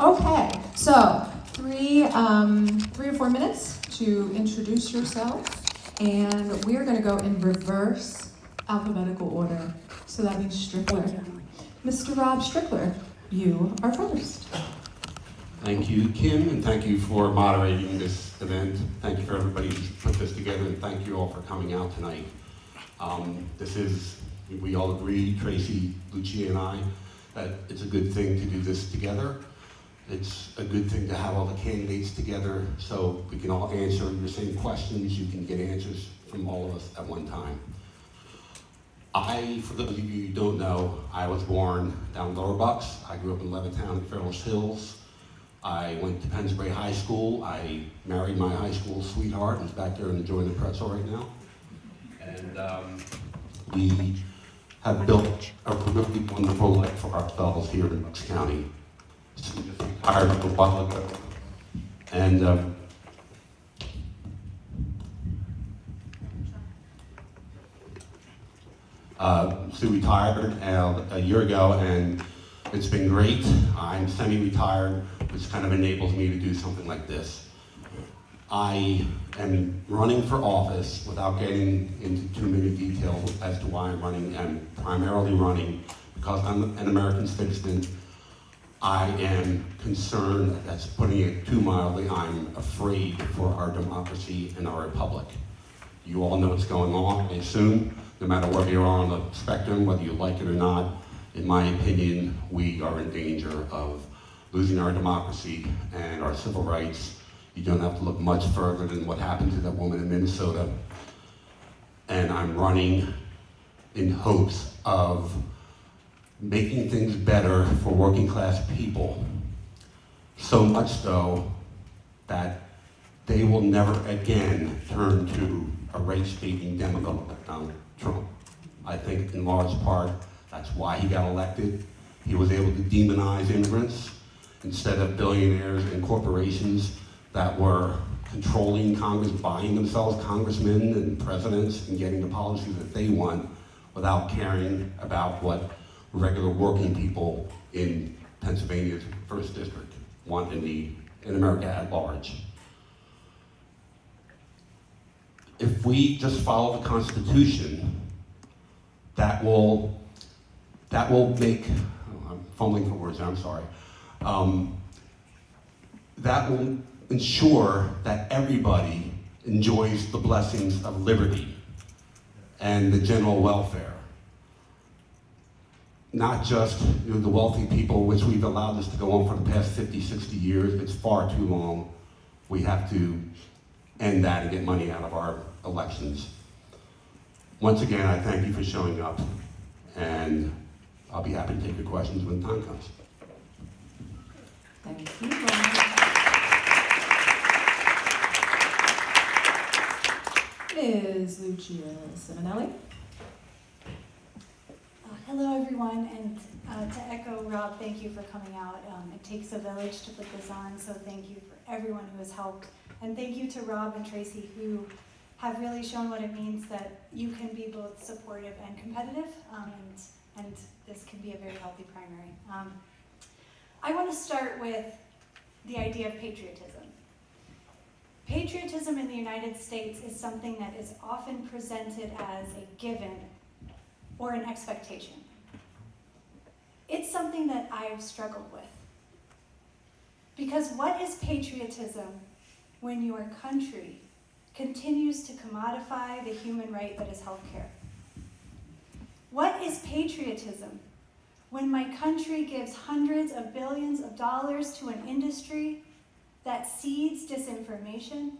Okay, so three or 4 minutes to introduce yourself, and we're going to go in reverse alphabetical order. So that means Strickler. Mr. Rob Strickler, you are first. Thank you, Kim, and thank you for moderating this event. Thank you for everybody who put this together, and thank you all for coming out tonight. We all agree, Tracy, Lucia, and I, that it's a good thing to do this together. It's a good thing to have all the candidates together so we can all answer the same questions. You can get answers from all of us at one time. For those of you who don't know, I was born down in Lower Bucks. I grew up in Levittown and Fairles Hills. I went to Pennsbury High School. I married my high school sweetheart, who's back there enjoying the pretzel right now. And we have built a really wonderful life for ourselves here in Bucks County. So we just retired a while ago. And Sue retired a year ago, and it's been great. I'm semi-retired, which kind of enables me to do something like this. I am running for office without getting into too many details as to why I'm running. I'm primarily running because I'm an American citizen. I am concerned, that's putting it too mildly, I'm afraid for our democracy and our republic. You all know what's going on, I assume, no matter where you are on the spectrum, whether you like it or not. In my opinion, we are in danger of losing our democracy and our civil rights. You don't have to look much further than what happened to that woman in Minnesota. And I'm running in hopes of making things better for working class people. So much so that they will never again turn to a race-baiting demagogue like Donald Trump. I think in large part, that's why he got elected. He was able to demonize immigrants instead of billionaires and corporations that were controlling Congress, buying themselves congressmen and presidents and getting the policies that they want without caring about what regular working people in Pennsylvania's 1st District want and need in America at large. If we just follow the Constitution, that will make, I'm fumbling for words, I'm sorry. That will ensure that everybody enjoys the blessings of liberty and the general welfare. Not just the wealthy people, which we've allowed this to go on for the past 50, 60 years. It's far too long. We have to end that and get money out of our elections. Once again, I thank you for showing up, and I'll be happy to take your questions when the time comes. Thank you. Ms. Lucia Simonelli. Hello, everyone, and to echo Rob, thank you for coming out. It takes a village to put this on, so thank you for everyone who has helped. And thank you to Rob and Tracy, who have really shown what it means that you can be both supportive and competitive, and this can be a very healthy primary. I want to start with the idea of patriotism. Patriotism in the United States is something that is often presented as a given or an expectation. It's something that I've struggled with. Because what is patriotism when your country continues to commodify the human right that is healthcare? What is patriotism when my country gives hundreds of billions of dollars to an industry that seeds disinformation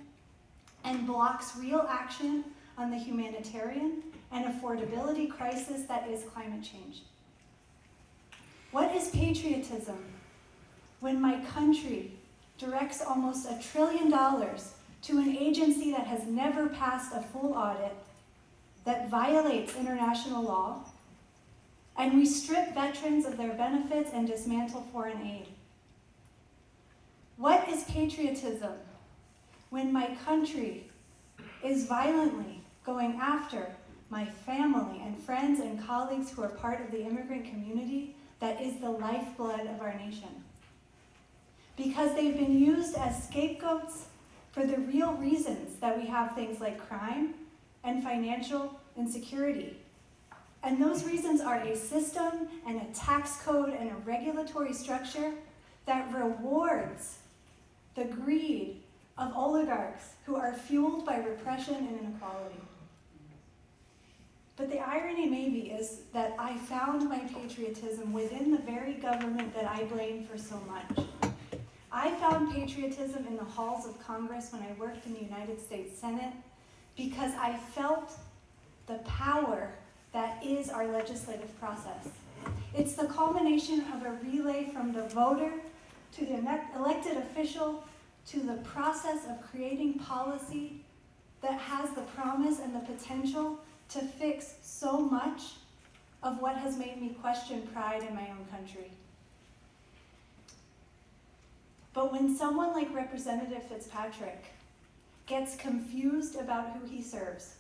and blocks real action on the humanitarian and affordability crisis that is climate change? What is patriotism when my country directs almost $1 trillion to an agency that has never passed a full audit, that violates international law, and we strip veterans of their benefits and dismantle foreign aid? What is patriotism when my country is violently going after my family and friends and colleagues who are part of the immigrant community that is the lifeblood of our nation? because they've been used as scapegoats for the real reasons that we have things like crime and financial insecurity. And those reasons are a system and a tax code and a regulatory structure that rewards the greed of oligarchs who are fueled by repression and inequality. But the irony maybe is that I found my patriotism within the very government that I blame for so much. I found patriotism in the halls of Congress when I worked in the United States Senate because I felt the power that is our legislative process. It's the culmination of a relay from the voter to the elected official to the process of creating policy that has the promise and the potential to fix so much of what has made me question pride in my own country. But when someone like Representative Fitzpatrick gets confused about who he serves,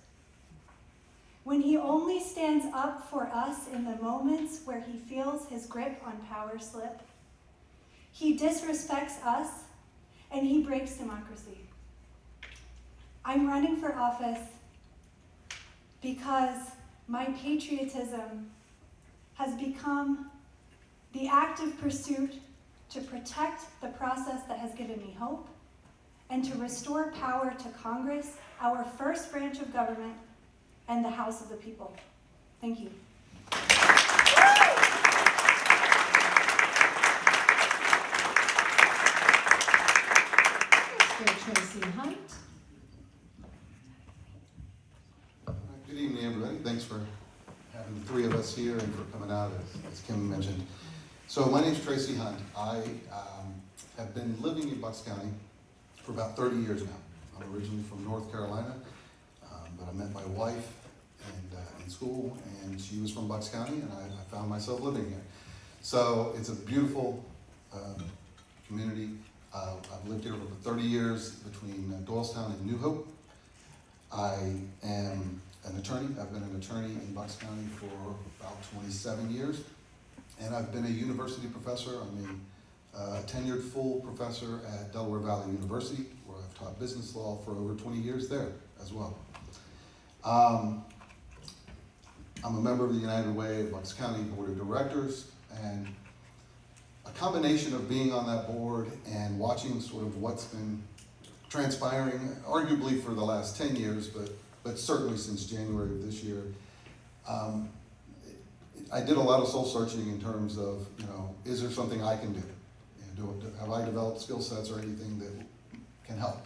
when he only stands up for us in the moments where he feels his grip on power slip, he disrespects us and he breaks democracy. I'm running for office because my patriotism has become the active pursuit to protect the process that has given me hope and to restore power to Congress, our first branch of government, and the House of the People. Thank you. Mr. Tracy Hunt. Good evening, everybody. Thanks for having the three of us here and for coming out, as Kim mentioned. So my name's Tracy Hunt. I have been living in Bucks County for about 30 years now. I'm originally from North Carolina, but I met my wife in school, and she was from Bucks County, and I found myself living here. So it's a beautiful community. I've lived here for 30 years between Doylestown and New Hope. I am an attorney. I've been an attorney in Bucks County for about 27 years, and I've been a university professor. I'm a tenured full professor at Delaware Valley University, where I've taught business law for over 20 years there as well. I'm a member of the United Way of Bucks County Board of Directors, and a combination of being on that board and watching sort of what's been transpiring, arguably for the last 10 years, but certainly since January of this year. I did a lot of soul searching in terms of, is there something I can do? Have I developed skill sets or anything that can help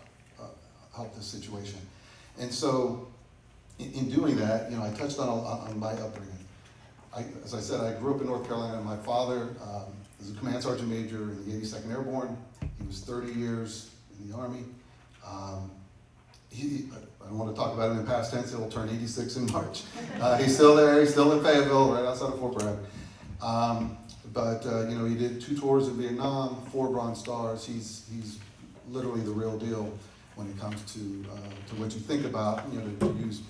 this situation? And so, in doing that, I touched on my upbringing. As I said, I grew up in North Carolina. My father was a command sergeant major in the 82nd Airborne. He was 30 years in the Army. I don't want to talk about it in past tense. He'll turn 86 in March. He's still there. He's still in Fayetteville, right outside of Fort Bragg. But he did 2 tours in Vietnam, 4 Bronze Stars. He's literally the real deal when it comes to what you think about, to use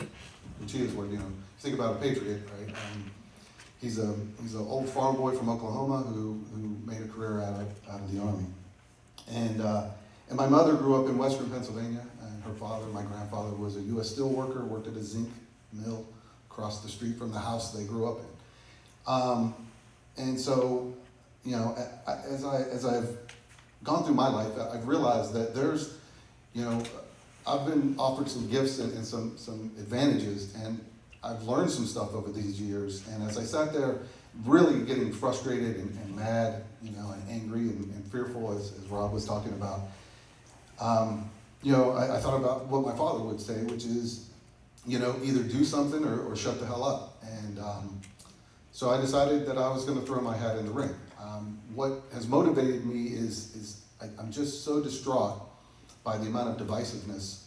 Lucia's word, think about a patriot, right? He's an old farm boy from Oklahoma who made a career out of the Army. And my mother grew up in Western Pennsylvania, and her father, my grandfather, was a U.S. steel worker, worked at a zinc mill across the street from the house they grew up in. And so, as I've gone through my life, I've realized that there's, I've been offered some gifts and some advantages, and I've learned some stuff over these years. And as I sat there really getting frustrated and mad, and angry and fearful, as Rob was talking about, I thought about what my father would say, which is, either do something or shut the hell up. And so I decided that I was going to throw my hat in the ring. What has motivated me is I'm just so distraught by the amount of divisiveness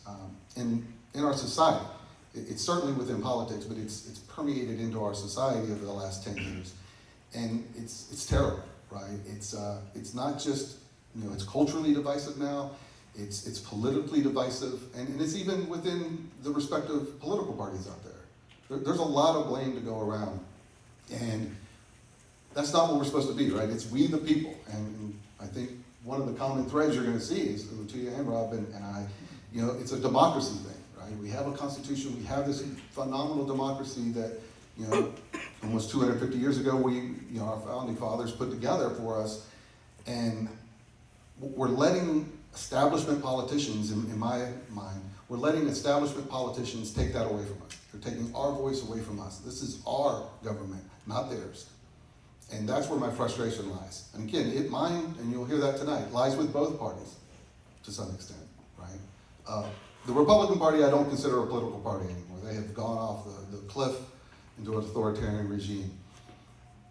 in our society. It's certainly within politics, but it's permeated into our society over the last 10 years. And it's terrible, right? It's not just, it's culturally divisive now, it's politically divisive, and it's even within the respective political parties out there. There's a lot of blame to go around, and that's not what we're supposed to be, right? It's we the people, and I think one of the common threads you're gonna see is Lucia and Rob and I, you know, it's a democracy thing, right? We have a constitution, we have this phenomenal democracy that, you know, almost 250 years ago, our founding fathers put together for us, and we're letting establishment politicians, in my mind, we're letting establishment politicians take that away from us. They're taking our voice away from us. This is our government, not theirs. And that's where my frustration lies. And again, mine, and you'll hear that tonight, lies with both parties to some extent, right? The Republican Party I don't consider a political party anymore. They have gone off the cliff into an authoritarian regime.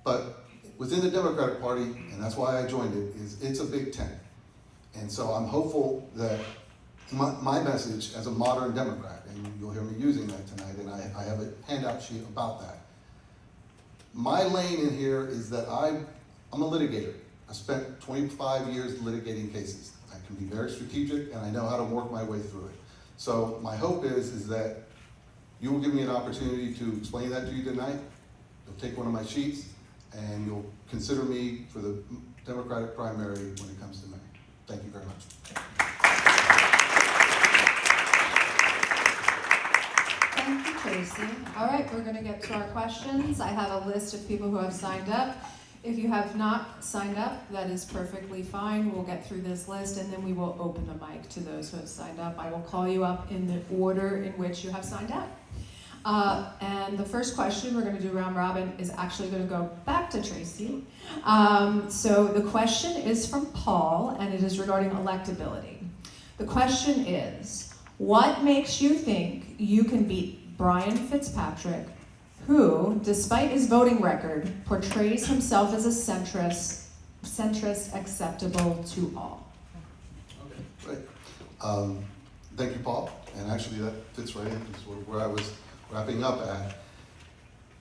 But within the Democratic Party, and that's why I joined it, it's a big tent. And so I'm hopeful that my message as a modern Democrat, and you'll hear me using that tonight, and I have a handout sheet about that. My lane in here is that I'm a litigator. I spent 25 years litigating cases. I can be very strategic, and I know how to work my way through it. So my hope is that you will give me an opportunity to explain that to you tonight. You'll take one of my sheets, and you'll consider me for the Democratic primary when it comes to May. Thank you very much. Thank you, Tracy. All right, we're going to get to our questions. I have a list of people who have signed up. If you have not signed up, that is perfectly fine. We'll get through this list, and then we will open the mic to those who have signed up. I will call you up in the order in which you have signed up. And the first question, we're going to do round robin, is actually going to go back to Tracy. So the question is from Paul, and it is regarding electability. The question is, what makes you think you can beat Brian Fitzpatrick, who, despite his voting record, portrays himself as a centrist acceptable to all? Okay, great. Thank you, Paul. And actually that fits right into where I was wrapping up at.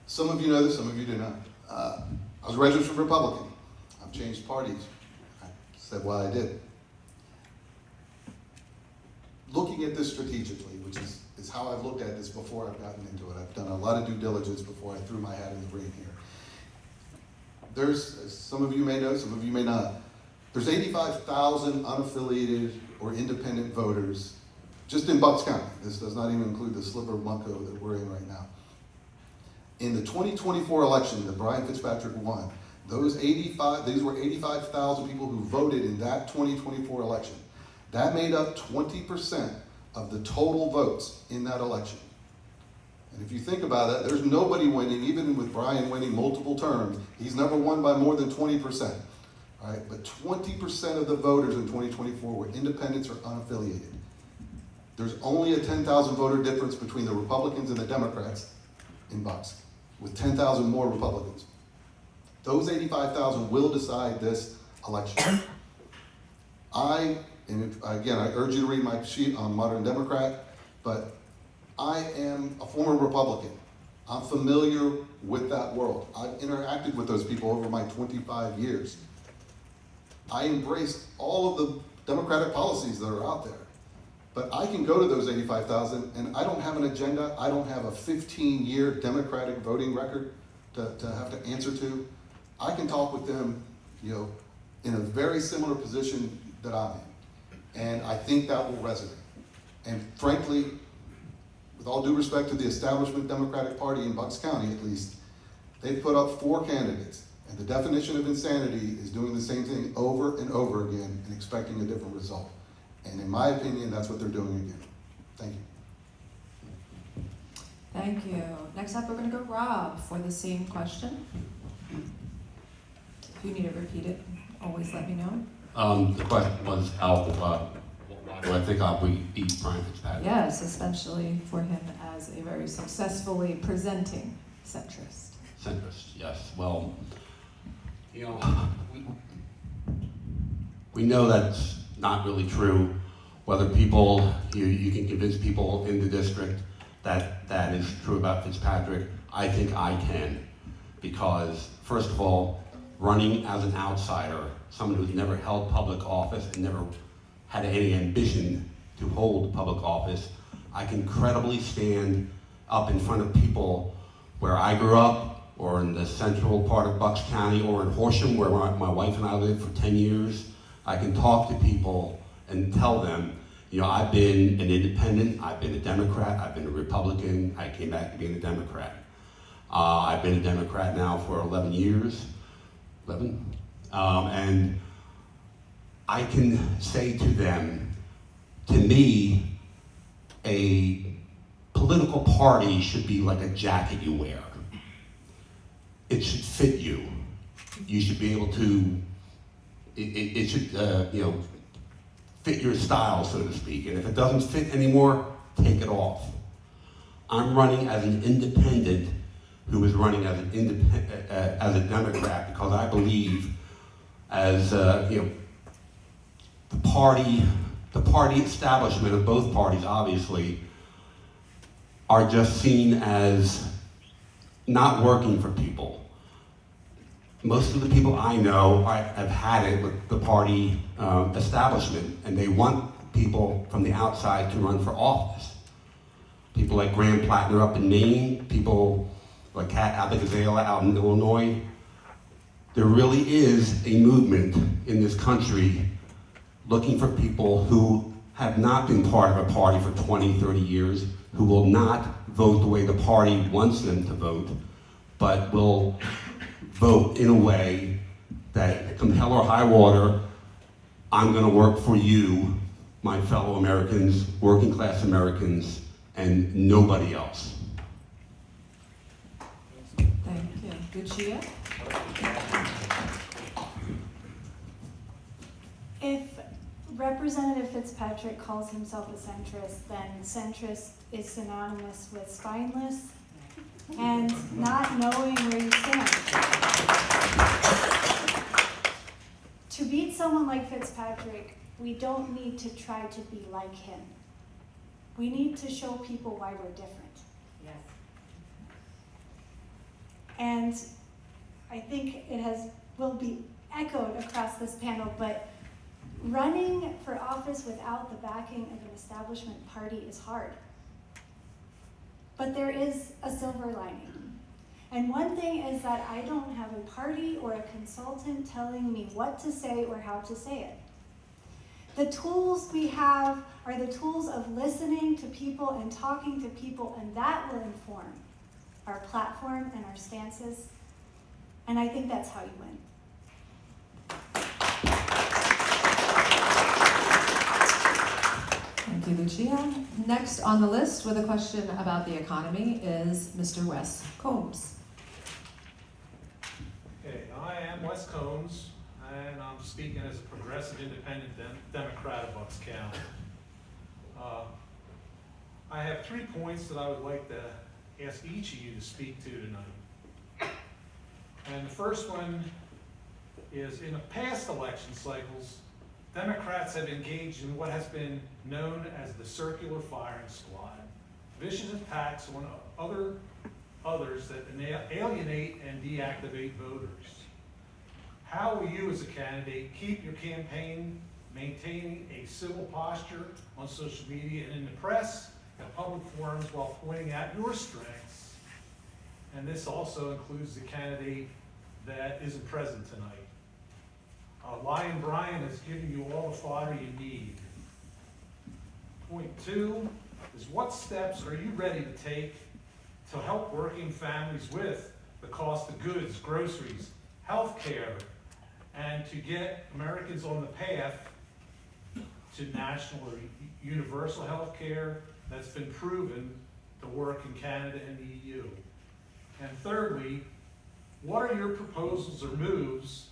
Some of you know this, some of you do not. I was a registered Republican. I've changed parties. I said why I did. Looking at this strategically, which is how I've looked at this before I've gotten into it. I've done a lot of due diligence before I threw my hat in the ring here. There's, some of you may know, some of you may not, there's 85,000 unaffiliated or independent voters just in Bucks County. This does not even include the sliver of Bunko that we're in right now. In the 2024 election that Brian Fitzpatrick won, these were 85,000 people who voted in that 2024 election. That made up 20% of the total votes in that election. And if you think about that, there's nobody winning, even with Brian winning multiple terms, he's never won by more than 20%. All right, but 20% of the voters in 2024 were independents or unaffiliated. There's only a 10,000 voter difference between the Republicans and the Democrats in Bucks, with 10,000 more Republicans. Those 85,000 will decide this election. I urge you to read my sheet on Modern Democrat, but I am a former Republican. I'm familiar with that world. I've interacted with those people over my 25 years. I embraced all of the Democratic policies that are out there. But I can go to those 85,000 and I don't have an agenda. I don't have a 15-year Democratic voting record to have to answer to. I can talk with them, in a very similar position that I'm in. And I think that will resonate. And frankly, with all due respect to the establishment Democratic Party in Bucks County at least, they've put up 4 candidates. And the definition of insanity is doing the same thing over and over again and expecting a different result. And in my opinion, that's what they're doing again. Thank you. Thank you. Next up, we're going to go Rob for the same question. If you need to repeat it, always let me know. The question was why do I think I'll beat Brian Fitzpatrick? Yes, especially for him as a very successfully presenting centrist. Centrist, yes. Well, we know that's not really true. Whether people, you can convince people in the district that is true about Fitzpatrick, I think I can. Because, first of all, running as an outsider, someone who's never held public office and never had any ambition to hold public office, I can credibly stand up in front of people where I grew up, or in the central part of Bucks County, or in Horsham, where my wife and I lived for 10 years. I can talk to people and tell them, you know, I've been an independent, I've been a Democrat, I've been a Republican, I came back to being a Democrat. I've been a Democrat now for 11 years, and I can say to them, to me, a political party should be like a jacket you wear. It should fit you. You should be able to, it should, you know, fit your style, so to speak. And if it doesn't fit anymore, take it off. I'm running as an independent who is running as as a Democrat because I believe, as you know, the party establishment of both parties, obviously, are just seen as not working for people. Most of the people I know have had it with the party establishment, and they want people from the outside to run for office. People like Graham Plattner up in Maine, people like Kat Abigazela out in Illinois. There really is a movement in this country looking for people who have not been part of a party for 20, 30 years, who will not vote the way the party wants them to vote, but will vote in a way that, come hell or high water, I'm gonna work for you, my fellow Americans, working class Americans, and nobody else. Thank you. Lucia? If Representative Fitzpatrick calls himself a centrist, then centrist is synonymous with spineless and not knowing where you stand. To beat someone like Fitzpatrick, we don't need to try to be like him. We need to show people why we're different. Yes. And I think will be echoed across this panel, but running for office without the backing of an establishment party is hard. But there is a silver lining. And one thing is that I don't have a party or a consultant telling me what to say or how to say it. The tools we have are the tools of listening to people and talking to people, and that will inform our platform and our stances. And I think that's how you win. Thank you, Lucia. Next on the list with a question about the economy is Mr. Wes Combs. Okay, I am Wes Combs, and I'm speaking as a progressive independent Democrat of Bucks County. I have 3 points that I would like to ask each of you to speak to tonight. And the first one is, in the past election cycles, Democrats have engaged in what has been known as the circular firing squad, vicious attacks on others that alienate and deactivate voters. How will you as a candidate keep your campaign maintaining a civil posture on social media and in the press and public forums while pointing out your strengths? And this also includes the candidate that isn't present tonight. Lion Brian has given you all the fodder you need. Point 2 is, what steps are you ready to take to help working families with the cost of goods, groceries, health care, and to get Americans on the path to national or universal health care that's been proven to work in Canada and the EU? And thirdly, what are your proposals or moves,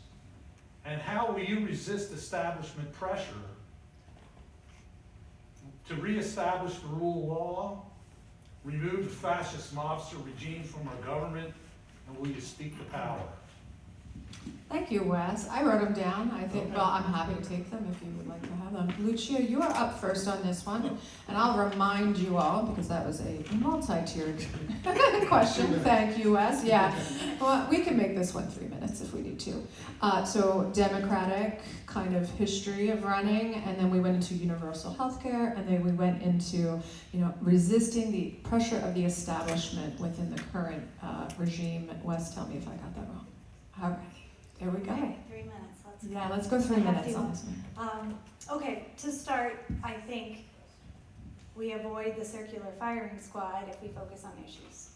and how will you resist establishment pressure to reestablish the rule of law, remove the fascist mobster regime from our government, and will you speak the power? Thank you, Wes. I wrote them down. I think, well, I'm happy to take them if you would like to have them. Lucia, you are up first on this one, and I'll remind you all, because that was a multi-tiered question. Thank you, Wes. Yeah, well, we can make this one 3 minutes if we need to. So Democratic kind of history of running, and then we went into universal health care, and then we went into, resisting the pressure of the establishment within the current regime. Wes, tell me if I got that wrong. All right. There we go. Okay, 3 minutes, let's Yeah, let's go 3 I have minutes to. on this one. Okay, to start, I think we avoid the circular firing squad if we focus on issues.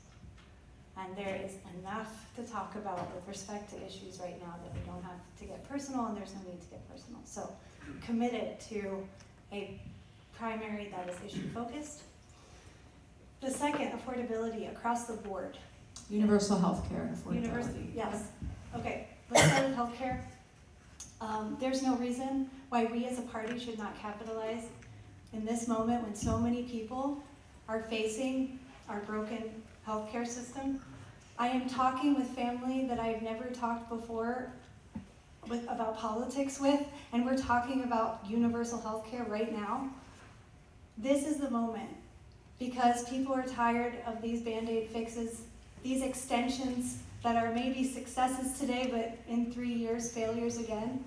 And there is enough to talk about with respect to issues right now that we don't have to get personal, and there's no need to get personal. So, committed to a primary that is issue focused. The second, affordability across the board. Universal health care and affordability. University, yes. Okay, let's start with healthcare. There's no reason why we as a party should not capitalize in this moment when so many people are facing our broken healthcare system. I am talking with family that I've never talked before about politics with, and we're talking about universal healthcare right now. This is the moment, because people are tired of these Band-Aid fixes, these extensions that are maybe successes today, but in 3 years, failures again.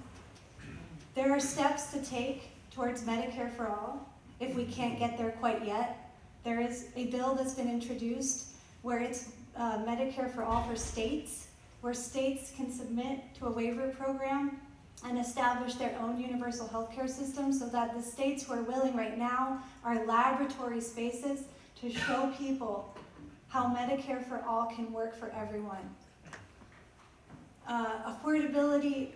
There are steps to take towards Medicare for all, if we can't get there quite yet. There is a bill that's been introduced where it's Medicare for all for states, where states can submit to a waiver program and establish their own universal healthcare system, so that the states who are willing right now are laboratory spaces to show people how Medicare for all can work for everyone. Affordability,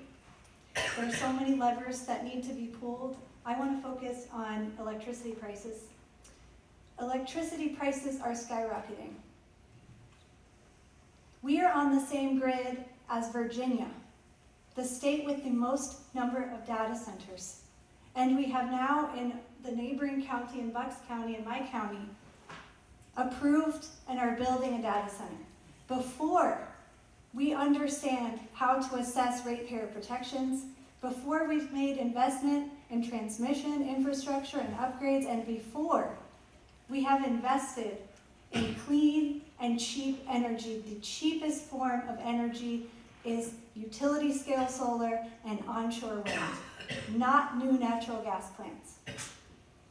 there are so many levers that need to be pulled. I want to focus on electricity prices. Electricity prices are skyrocketing. We are on the same grid as Virginia, the state with the most number of data centers. And we have now in the neighboring county, in Bucks County, in my county, approved and are building a data center. Before we understand how to assess ratepayer protections, before we've made investment in transmission infrastructure and upgrades, and before we have invested in clean and cheap energy. The cheapest form of energy is utility scale solar and onshore wind, not new natural gas plants.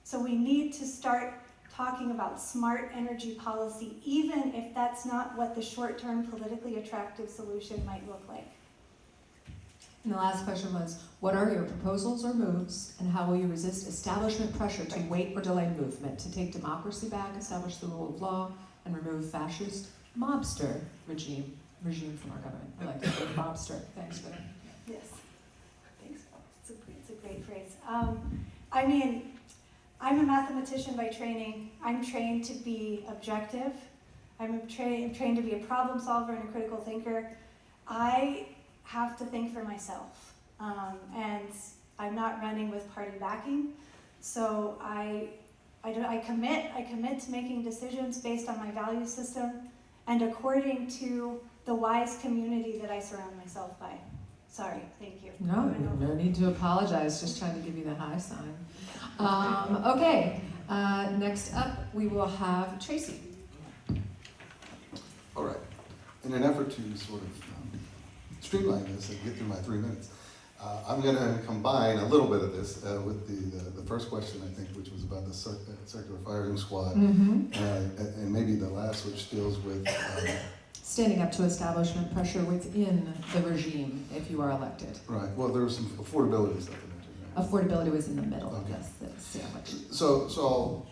So we need to start talking about smart energy policy, even if that's not what the short-term politically attractive solution might look like. And the last question was, what are your proposals or moves, and how will you resist establishment pressure to wait or delay movement, to take democracy back, establish the rule of law, and remove fascist mobster regime from our government? I like that word, mobster. Thanks for that. Yes, thanks. It's a great phrase. I mean, I'm a mathematician by training. I'm trained to be objective. I'm trained to be a problem solver and a critical thinker. I have to think for myself, and I'm not running with party backing. So I commit to making decisions based on my value system and according to the wise community that I surround myself by. Sorry, thank you. No need to apologize, just trying to give you the high sign. Okay, next up we will have Tracy. All right. In an effort to sort of streamline this and get through my 3 minutes, I'm going to combine a little bit of this with the first question, I think, which was about the circular firing squad, and maybe the last, which deals with standing up to establishment pressure within the regime if you are elected. right. Well, there was some affordability stuff in there too. Right? Affordability was in the middle of Okay. this sandwich. So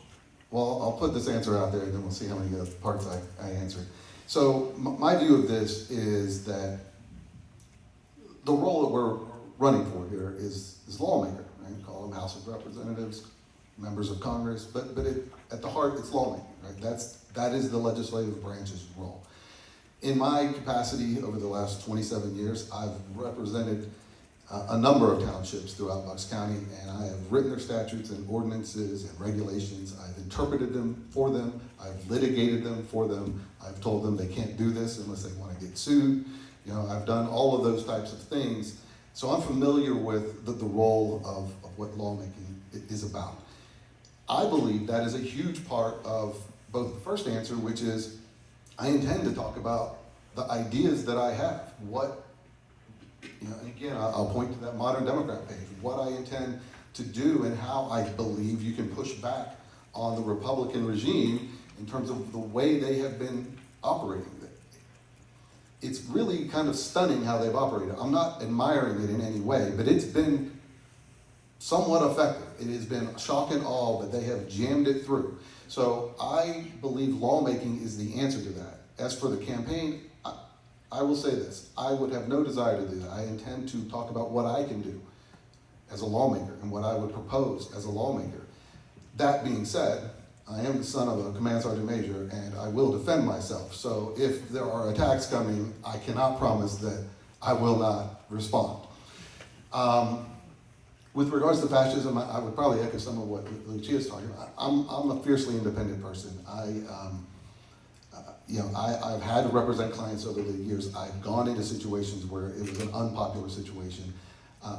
I'll put this answer out there, and then we'll see how many other parts I answered. So my view of this is that the role that we're running for here is lawmaker, right? Call them House of Representatives, members of Congress, but at the heart, it's lawmaking, right? That is the legislative branch's role. In my capacity over the last 27 years, I've represented a number of townships throughout Bucks County, and I have written their statutes and ordinances and regulations. I've interpreted them for them. I've litigated them for them. I've told them they can't do this unless they want to get sued. You know, I've done all of those types of things. So I'm familiar with the role of what lawmaking is about. I believe that is a huge part of both the first answer, which is I intend to talk about the ideas that I have. What, you know, and again, I'll point to that Modern Democrat page, what I intend to do and how I believe you can push back on the Republican regime in terms of the way they have been operating. it's really kind of stunning how they've operated. I'm not admiring it in any way, but it's been somewhat effective. It has been shock and awe that they have jammed it through. So I believe lawmaking is the answer to that. As for the campaign, I will say this. I would have no desire to do that. I intend to talk about what I can do as a lawmaker and what I would propose as a lawmaker. That being said, I am the son of a command sergeant major and I will defend myself. So if there are attacks coming, I cannot promise that I will not respond. With regards to fascism, I would probably echo some of what Lucia is talking about. I'm a fiercely independent person. I've had to represent clients over the years. I've gone into situations where it was an unpopular situation.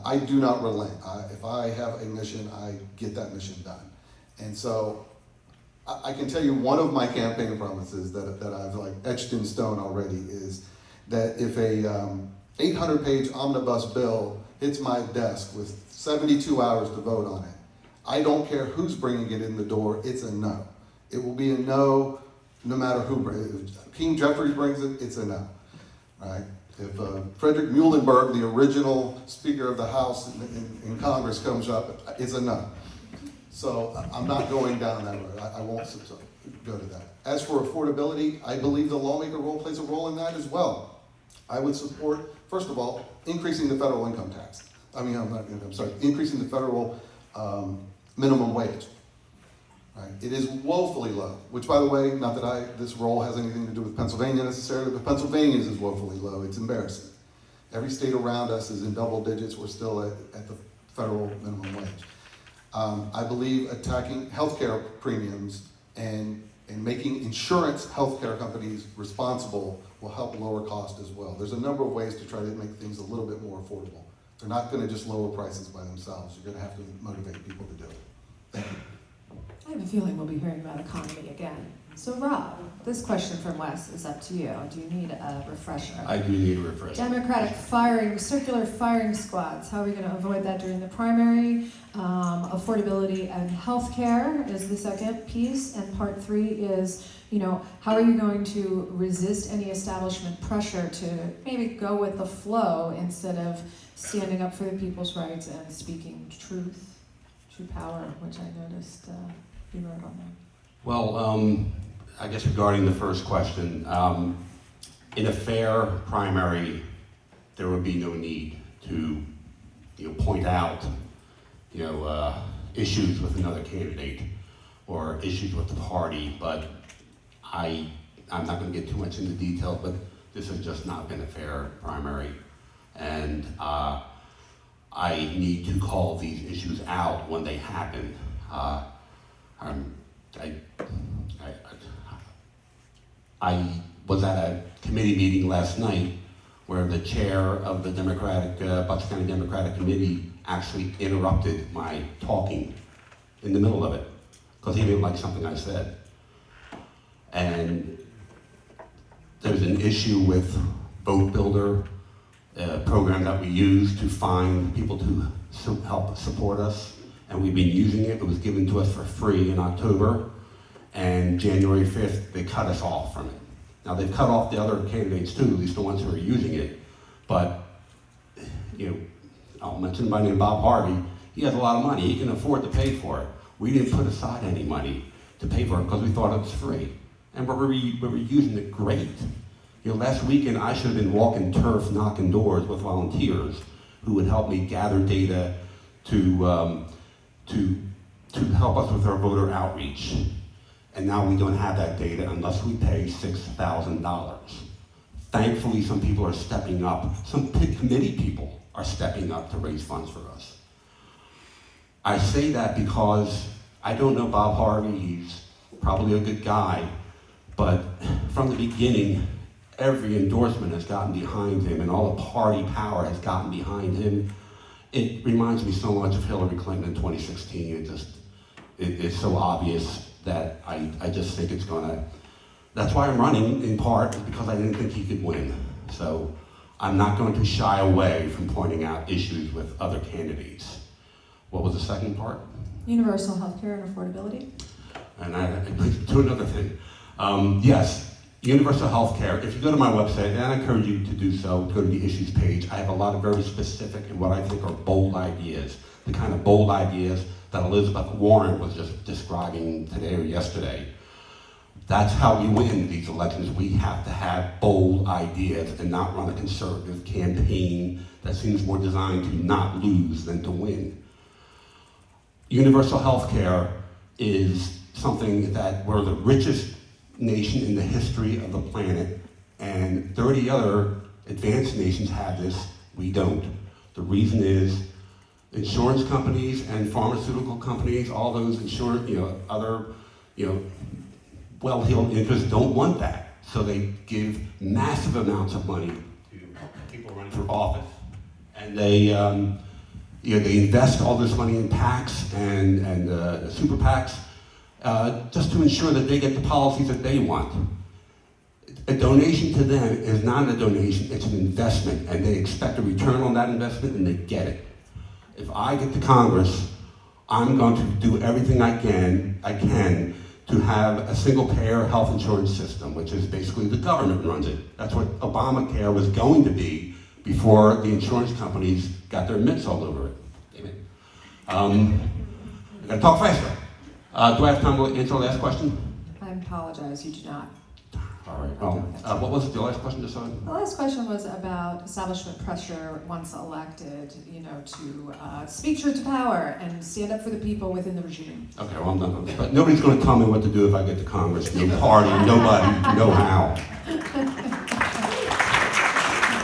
I do not relent. If I have a mission, I get that mission done. And so I can tell you one of my campaign promises that I've like etched in stone already is that if a 800-page omnibus bill hits my desk with 72 hours to vote on it, I don't care who's bringing it in the door, it's a no. It will be a no no matter who brings it. If King Jeffries brings it, it's a no, right? If Frederick Muhlenberg, the original Speaker of the House in Congress, comes up, it's a no. So I'm not going down that road. I won't go to that. As for affordability, I believe the lawmaker role plays a role in that as well. I would support, first of all, increasing the federal income tax. Increasing the federal minimum wage. Right? It is woefully low, which by the way, not that this role has anything to do with Pennsylvania necessarily, but Pennsylvania's is woefully low. It's embarrassing. Every state around us is in double digits. We're still at the federal minimum wage. I believe attacking healthcare premiums and making insurance healthcare companies responsible will help lower cost as well. There's a number of ways to try to make things a little bit more affordable. They're not going to just lower prices by themselves. You're going to have to motivate people to do it. Thank you. I have a feeling we'll be hearing about economy again. So Rob, this question from Wes is up to you. Do you need a refresher? I do need a refresher. Democratic circular firing squads. How are we going to avoid that during the primary? Affordability and healthcare is the second piece. And part 3 is, how are you going to resist any establishment pressure to maybe go with the flow instead of standing up for the people's rights and speaking truth to power, which I noticed you wrote on there. Well, I guess regarding the first question, in a fair primary, there would be no need to, point out, issues with another candidate or issues with the party. But I'm not going to get too much into detail, but this has just not been a fair primary, and I need to call these issues out when they happen. I was at a committee meeting last night where the chair of the Bucks County Democratic Committee actually interrupted my talking in the middle of it because he didn't like something I said. And there's an issue with Vote Builder, a program that we use to find people to help support us. And we've been using it. It was given to us for free in October. And January 5th, they cut us off from it. Now, they've cut off the other candidates too, at least the ones who are using it. But, I'll mention my name, Bob Harvey. He has a lot of money. He can afford to pay for it. We didn't put aside any money to pay for it because we thought it was free. And we're using it great. Last weekend, I should have been walking turf, knocking doors with volunteers who would help me gather data to help us with our voter outreach. And now we don't have that data unless we pay $6,000. Thankfully, some people are stepping up. Some committee people are stepping up to raise funds for us. I say that because I don't know Bob Harvey. He's probably a good guy. But from the beginning, every endorsement has gotten behind him and all the party power has gotten behind him. It reminds me so much of Hillary Clinton in 2016. It's so obvious that I just think it's gonna, that's why I'm running in part, is because I didn't think he could win. So I'm not going to shy away from pointing out issues with other candidates. What was the second part? Universal healthcare and affordability. And I to another thing. Yes, Universal health care, if you go to my website, and I encourage you to do so, go to the issues page, I have a lot of very specific and what I think are bold ideas. The kind of bold ideas that Elizabeth Warren was just describing today or yesterday. That's how we win these elections. We have to have bold ideas and not run a conservative campaign that seems more designed to not lose than to win. Universal health care is something that we're the richest nation in the history of the planet, and 30 other advanced nations have this. We don't. The reason is insurance companies and pharmaceutical companies, all those insurance, other, well-heeled interests don't want that. So they give massive amounts of money to people running for office, and they invest all this money in PACs and super PACs just to ensure that they get the policies that they want. A donation to them is not a donation, it's an investment, and they expect a return on that investment, and they get it. If I get to Congress, I'm going to do everything I can to have a single-payer health insurance system, which is basically the government runs it. That's what Obamacare was going to be before the insurance companies got their mitts all over it. Amen. I gotta talk faster. Do I have time to answer the last question? I apologize, you do not. All right. What was the last question, just so? The last question was about establishment pressure once elected, to speak truth to power and stand up for the people within the regime. Okay, well, I'm done. But nobody's going to tell me what to do if I get to Congress. No party, nobody, no how.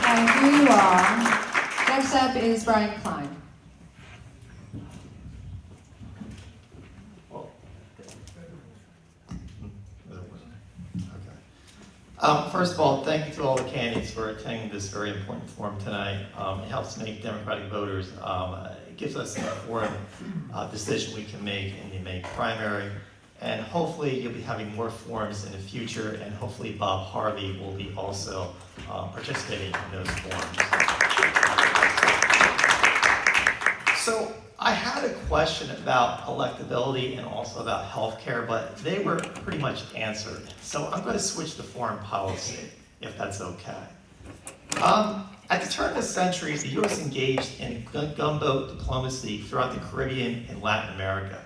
And here you are. Next up is Brian Klein. First of all, thank you to all the candidates for attending this very important forum tonight. It helps make Democratic voters, it gives us an informed decision we can make in the May primary. And hopefully you'll be having more forums in the future, and hopefully Bob Harvey will be also participating in those forums. So I had a question about electability and also about healthcare, but they were pretty much answered. So I'm going to switch to foreign policy, if that's okay. At the turn of the century, the U.S. engaged in gunboat diplomacy throughout the Caribbean and Latin America.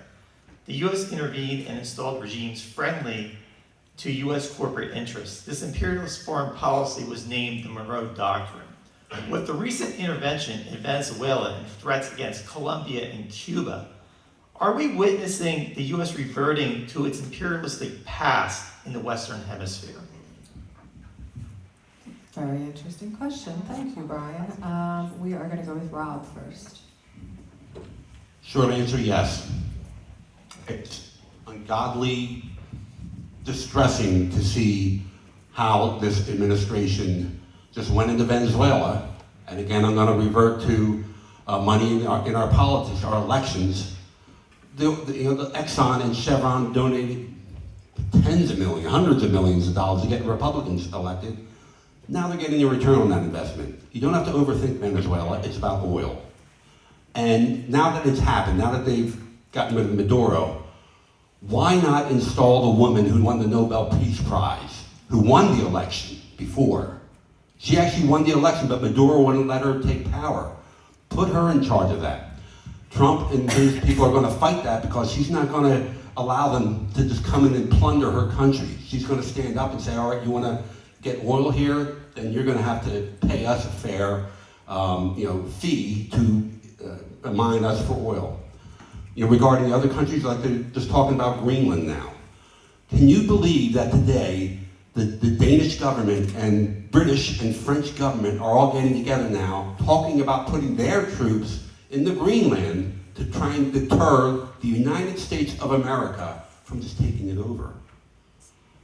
The U.S. intervened and installed regimes friendly to U.S. corporate interests. This imperialist foreign policy was named the Monroe Doctrine. With the recent intervention in Venezuela and threats against Colombia and Cuba, are we witnessing the U.S. reverting to its imperialistic past in the Western Hemisphere? Very interesting question. Thank you, Brian. We are going to go with Rob first. Short answer, yes. It's ungodly, distressing to see how this administration just went into Venezuela, and again, I'm going to revert to money in our politics, our elections. The Exxon and Chevron donated tens of millions, hundreds of millions of dollars to get Republicans elected. Now they're getting a return on that investment. You don't have to overthink Venezuela, it's about oil. And now that it's happened, now that they've gotten rid of Maduro, why not install the woman who won the Nobel Peace Prize, who won the election before? She actually won the election, but Maduro wouldn't let her take power. Put her in charge of that. Trump and his people are going to fight that because she's not going to allow them to just come in and plunder her country. She's going to stand up and say, all right, you want to get oil here? Then you're going to have to pay us a fair fee to mine us for oil. Regarding the other countries, like they're just talking about Greenland now. Can you believe that today the Danish government and British and French government are all getting together now, talking about putting their troops in the Greenland to try and deter the United States of America from just taking it over?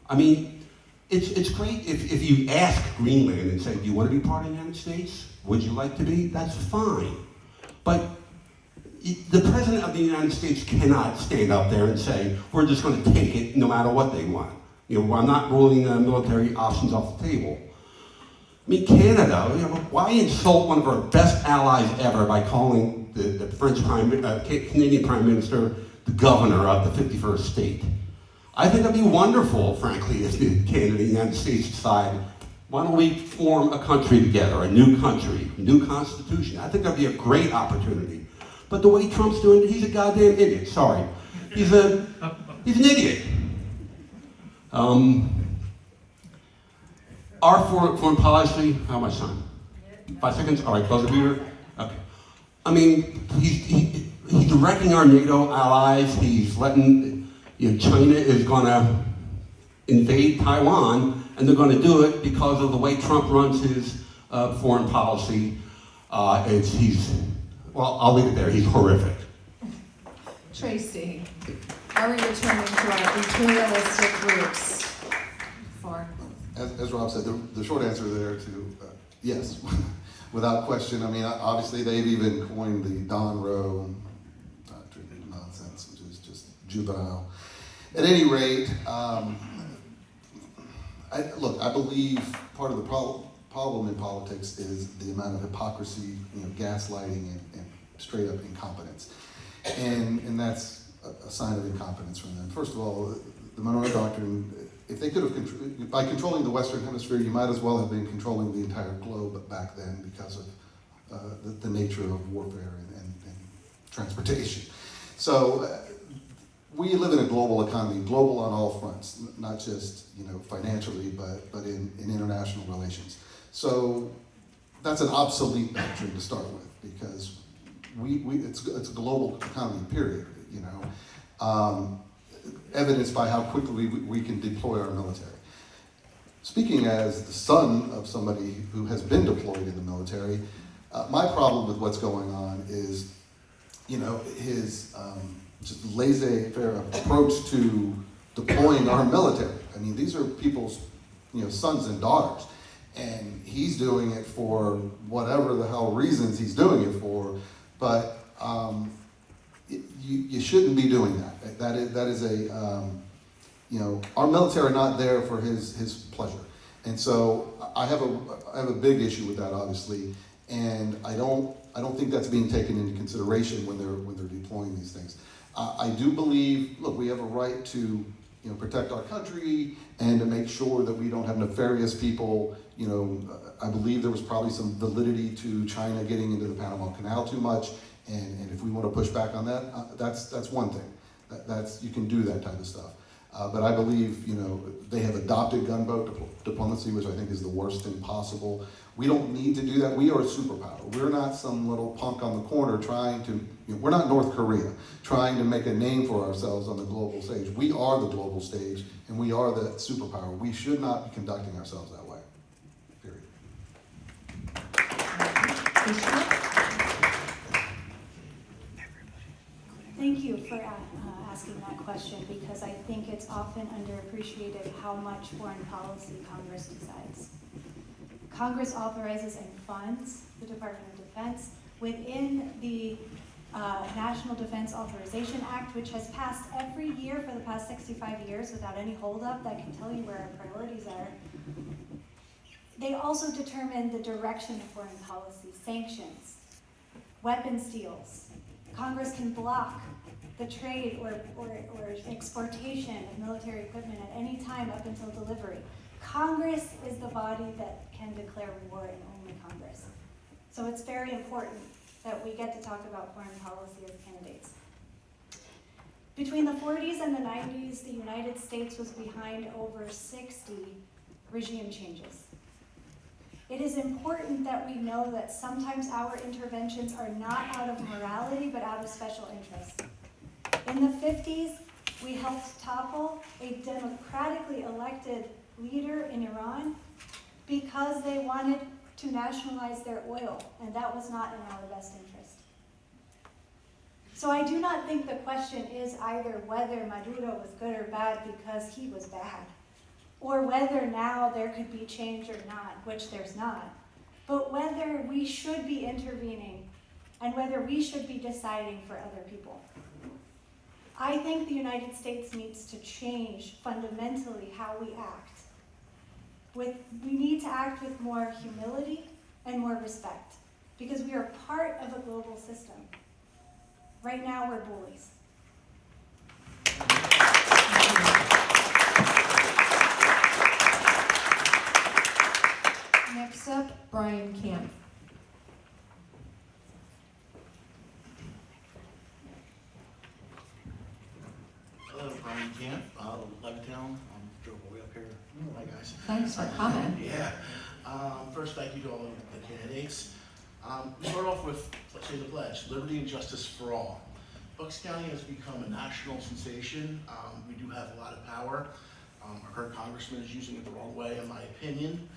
I mean, it's great if you ask Greenland and say, do you want to be part of the United States? Would you like to be? That's fine. But the President of the United States cannot stand up there and say, we're just going to take it no matter what they want. I'm not ruling military options off the table. I mean, Canada, why insult one of our best allies ever by calling the Canadian Prime Minister the governor of the 51st state? I think it'd be wonderful, frankly, if the candidate of the United States decide, why don't we form a country together, a new country, new constitution? I think that'd be a great opportunity. But the way Trump's doing it, he's a goddamn idiot, sorry. He's an idiot. Our foreign policy, how much time? 5 seconds? All right, buzzer beater. Okay. I mean, he's directing our NATO allies. He's letting, China is going to invade Taiwan, and they're going to do it because of the way Trump runs his foreign policy. I'll leave it there. He's horrific. Tracy, are we returning to our imperialistic roots? As Rob said, the short answer there to yes, without question. I mean, obviously they've even coined the Don Rowe doctrine nonsense, which is just juvenile. At any rate, I believe part of the problem in politics is the amount of hypocrisy, gaslighting, and straight up incompetence, and that's a sign of incompetence from them. First of all, the Monroe Doctrine. If they could have, by controlling the Western Hemisphere, you might as well have been controlling the entire globe back then because of the nature of warfare and transportation. So we live in a global economy, global on all fronts, not just financially, but in international relations. So that's an obsolete doctrine to start with because it's a global economy, period. Evidenced by how quickly we can deploy our military. Speaking as the son of somebody who has been deployed in the military, my problem with what's going on is, his just laissez-faire approach to deploying our military. I mean, these are people's, sons and daughters, and he's doing it for whatever the hell reasons he's doing it for, but you shouldn't be doing that. That is our military are not there for his pleasure, and so I have a big issue with that, obviously, and I don't think that's being taken into consideration when they're deploying these things. I do believe, look, we have a right to protect our country and to make sure that we don't have nefarious people. I believe there was probably some validity to China getting into the Panama Canal too much. And if we want to push back on that, that's one thing. That's you can do that type of stuff. But I believe they have adopted gunboat diplomacy, which I think is the worst thing possible. We don't need to do that. We are a superpower. We're not some little punk on the corner trying to. We're not North Korea trying to make a name for ourselves on the global stage. We are the global stage, and we are the superpower. We should not be conducting ourselves that way. Period. Thank you for asking that question because I think it's often underappreciated how much foreign policy Congress decides. Congress authorizes and funds the Department of Defense within the National Defense Authorization Act, which has passed every year for the past 65 years without any holdup. That can tell you where our priorities are. They also determine the direction of foreign policy, sanctions, weapons deals. Congress can block the trade or exportation of military equipment at any time up until delivery. Congress is the body that can declare war, and only Congress. So it's very important that we get to talk about foreign policy as candidates. Between the 40s and the 90s, the United States was behind over 60 regime changes. It is important that we know that sometimes our interventions are not out of morality, but out of special interest. In the 50s, we helped topple a democratically elected leader in Iran because they wanted to nationalize their oil, and that was not in our best interest. So I do not think the question is either whether Maduro was good or bad because he was bad, or whether now there could be change or not, which there's not, but whether we should be intervening and whether we should be deciding for other people. I think the United States needs to change fundamentally how we act. We need to act with more humility and more respect because we are part of a global system. Right now, we're bullies. Brian Camp. Hello, Brian Camp, Levittown. Drove all the way up here. Hi, guys. Thanks for coming. Yeah. First, thank you to all of the candidates. We start off with, let's say, the pledge: liberty and justice for all. Bucks County has become a national sensation. We do have a lot of power. Our current congressman is using it the wrong way, in my opinion.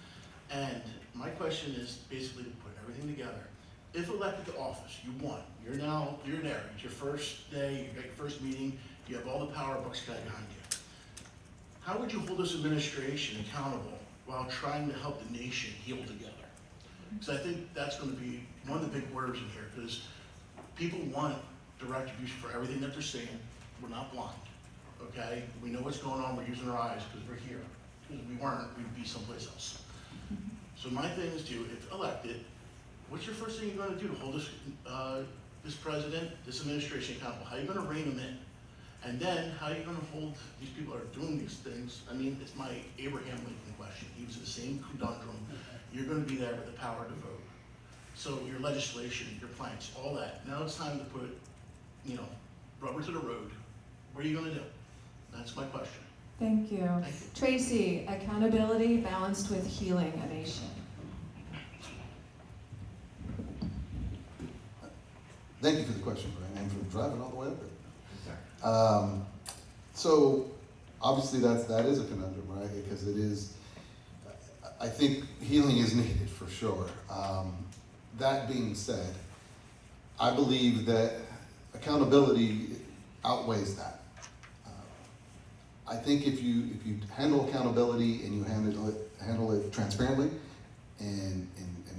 And my question is basically to put everything together. If elected to office, you won. You're there. It's your first day. You got your first meeting. You have all the power of Bucks County behind you. How would you hold this administration accountable while trying to help the nation heal together? Because I think that's going to be one of the big words in here, because people want direct retribution for everything that they're saying. We're not blind, okay? We know what's going on. We're using our eyes because we're here. Because if we weren't, we'd be someplace else. So my thing is to, if elected, what's your first thing you're going to do to hold this president, this administration accountable? How are you going to rein them in? And then, how are you going to hold these people that are doing these things? I mean, it's my Abraham Lincoln question. He was in the same conundrum. You're going to be there with the power to vote. So your legislation, your planks, all that. Now it's time to put, rubber to the road. What are you going to do? That's my question. Thank you. Thank you. Tracy, accountability balanced with healing a nation. Thank you for the question, Brian, and for driving all the way up there. So obviously that is a conundrum, right? Because it is, I think healing is needed for sure. That being said, I believe that accountability outweighs that. I think if you handle accountability and you handle it transparently and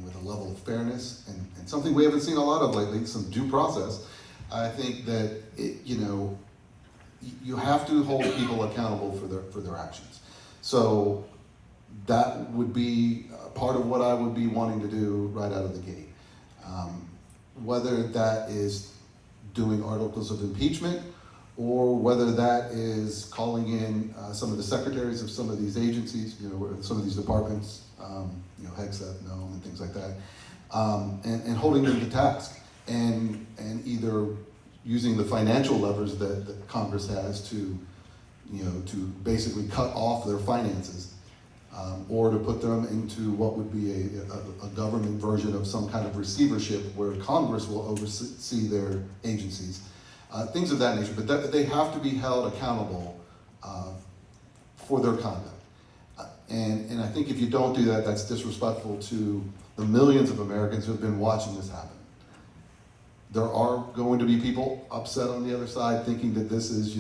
with a level of fairness and something we haven't seen a lot of lately, some due process, I think that you have to hold people accountable for their actions. So that would be part of what I would be wanting to do right out of the gate. Whether that is doing articles of impeachment or whether that is calling in some of the secretaries of some of these agencies, some of these departments, HECSEP, NOM, and things like that, and holding them to task, and either using the financial levers that Congress has to basically cut off their finances, or to put them into what would be a government version of some kind of receivership where Congress will oversee their agencies, things of that nature. But they have to be held accountable for their conduct. And I think if you don't do that, that's disrespectful to the millions of Americans who have been watching this happen. There are going to be people upset on the other side thinking that this is,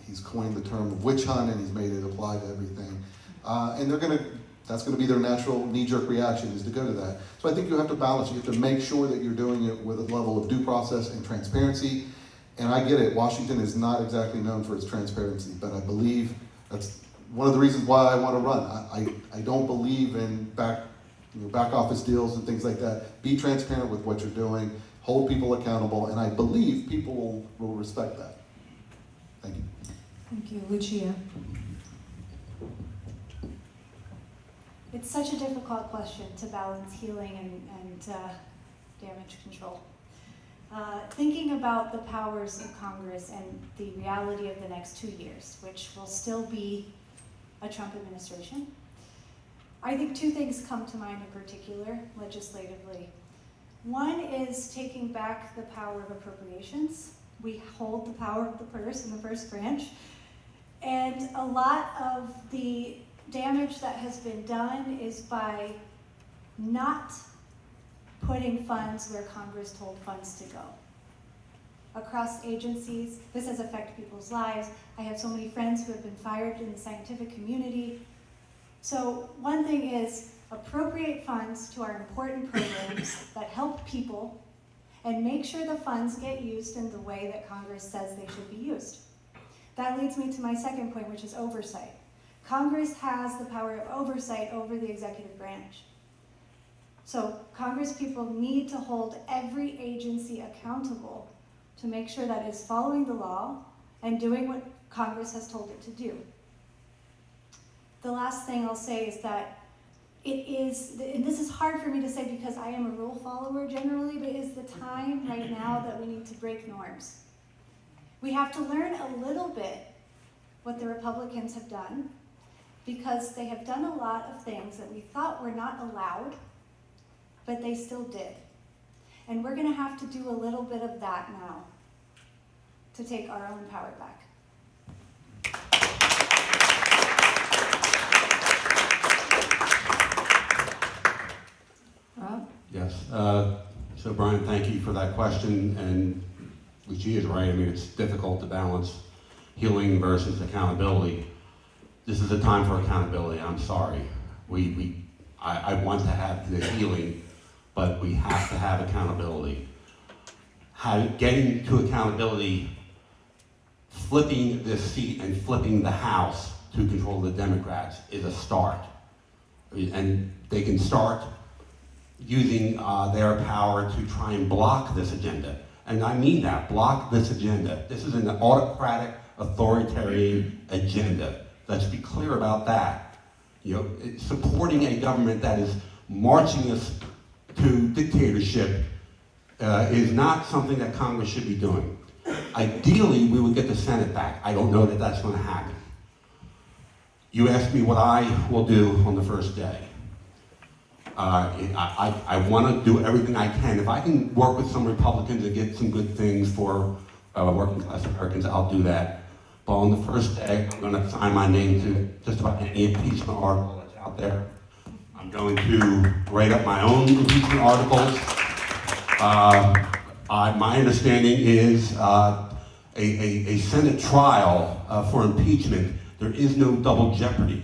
he's coined the term of witch hunt and he's made it apply to everything. And that's gonna be their natural knee-jerk reaction, is to go to that. So I think you have to balance, you have to make sure that you're doing it with a level of due process and transparency. And I get it, Washington is not exactly known for its transparency, but I believe that's one of the reasons why I want to run. I don't believe in back office deals and things like that. Be transparent with what you're doing, hold people accountable, and I believe people will respect that. Thank you. Thank you. Lucia. It's such a difficult question to balance healing and damage control. Thinking about the powers of Congress and the reality of the next 2 years, which will still be a Trump administration, I think two things come to mind in particular, legislatively. One is taking back the power of appropriations. We hold the power of the purse in the first branch. And a lot of the damage that has been done is by not putting funds where Congress told funds to go. Across agencies, this has affected people's lives. I have so many friends who have been fired in the scientific community. So one thing is appropriate funds to our important programs that help people and make sure the funds get used in the way that Congress says they should be used. That leads me to my second point, which is oversight. Congress has the power of oversight over the executive branch. So Congress people need to hold every agency accountable to make sure that it's following the law and doing what Congress has told it to do. The last thing I'll say is that it is, and this is hard for me to say because I am a rule follower generally, but it is the time right now that we need to break norms. We have to learn a little bit what the Republicans have done, because they have done a lot of things that we thought were not allowed, but they still did. And we're gonna have to do a little bit of that now to take our own power back. Rob? Yes. So Brian, thank you for that question, and Lucia is right. I mean, it's difficult to balance healing versus accountability. This is a time for accountability. I'm sorry. I want to have the healing, but we have to have accountability. Getting to accountability, flipping this seat and flipping the House to control the Democrats is a start. And they can start using their power to try and block this agenda. And I mean that, block this agenda. This is an autocratic, authoritarian agenda. Let's be clear about that. You know, supporting a government that is marching us to dictatorship is not something that Congress should be doing. Ideally, we would get the Senate back. I don't know that that's going to happen. You asked me what I will do on the first day. I want to do everything I can. If I can work with some Republicans and get some good things for working class Americans, I'll do that. But on the first day, I'm going to sign my name to just about any impeachment article that's out there. I'm going to write up my own impeachment articles. My understanding is a Senate trial for impeachment, there is no double jeopardy.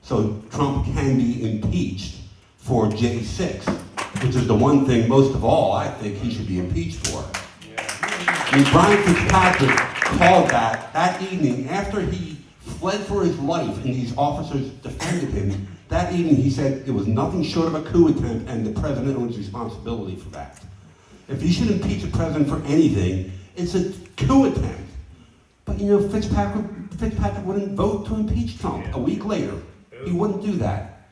So Trump can be impeached for J6, which is the one thing most of all I think he should be impeached for. I mean, Brian Fitzpatrick called that evening after he fled for his life and these officers defended him. That evening he said it was nothing short of a coup attempt and the president owns responsibility for that. If he should impeach a president for anything, it's a coup attempt. But you know, Fitzpatrick wouldn't vote to impeach Trump a week later. He wouldn't do that.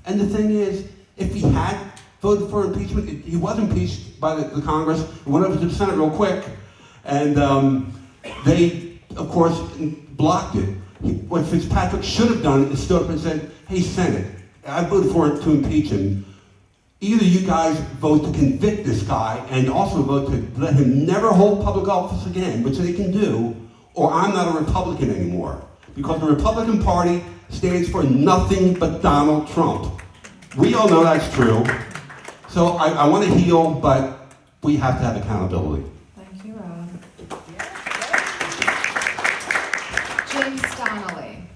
And the thing is, if he had voted for impeachment, he was impeached by the Congress. It went over to the Senate real quick, and they, of course, blocked it. What Fitzpatrick should have done is stood up and said, hey, Senate, I voted for it to impeach him. Either you guys vote to convict this guy and also vote to let him never hold public office again, which they can do, or I'm not a Republican anymore. Because the Republican Party stands for nothing but Donald Trump. We all know that's true. So I want to heal, but we have to have accountability. Thank you, Rob. James Donnelly.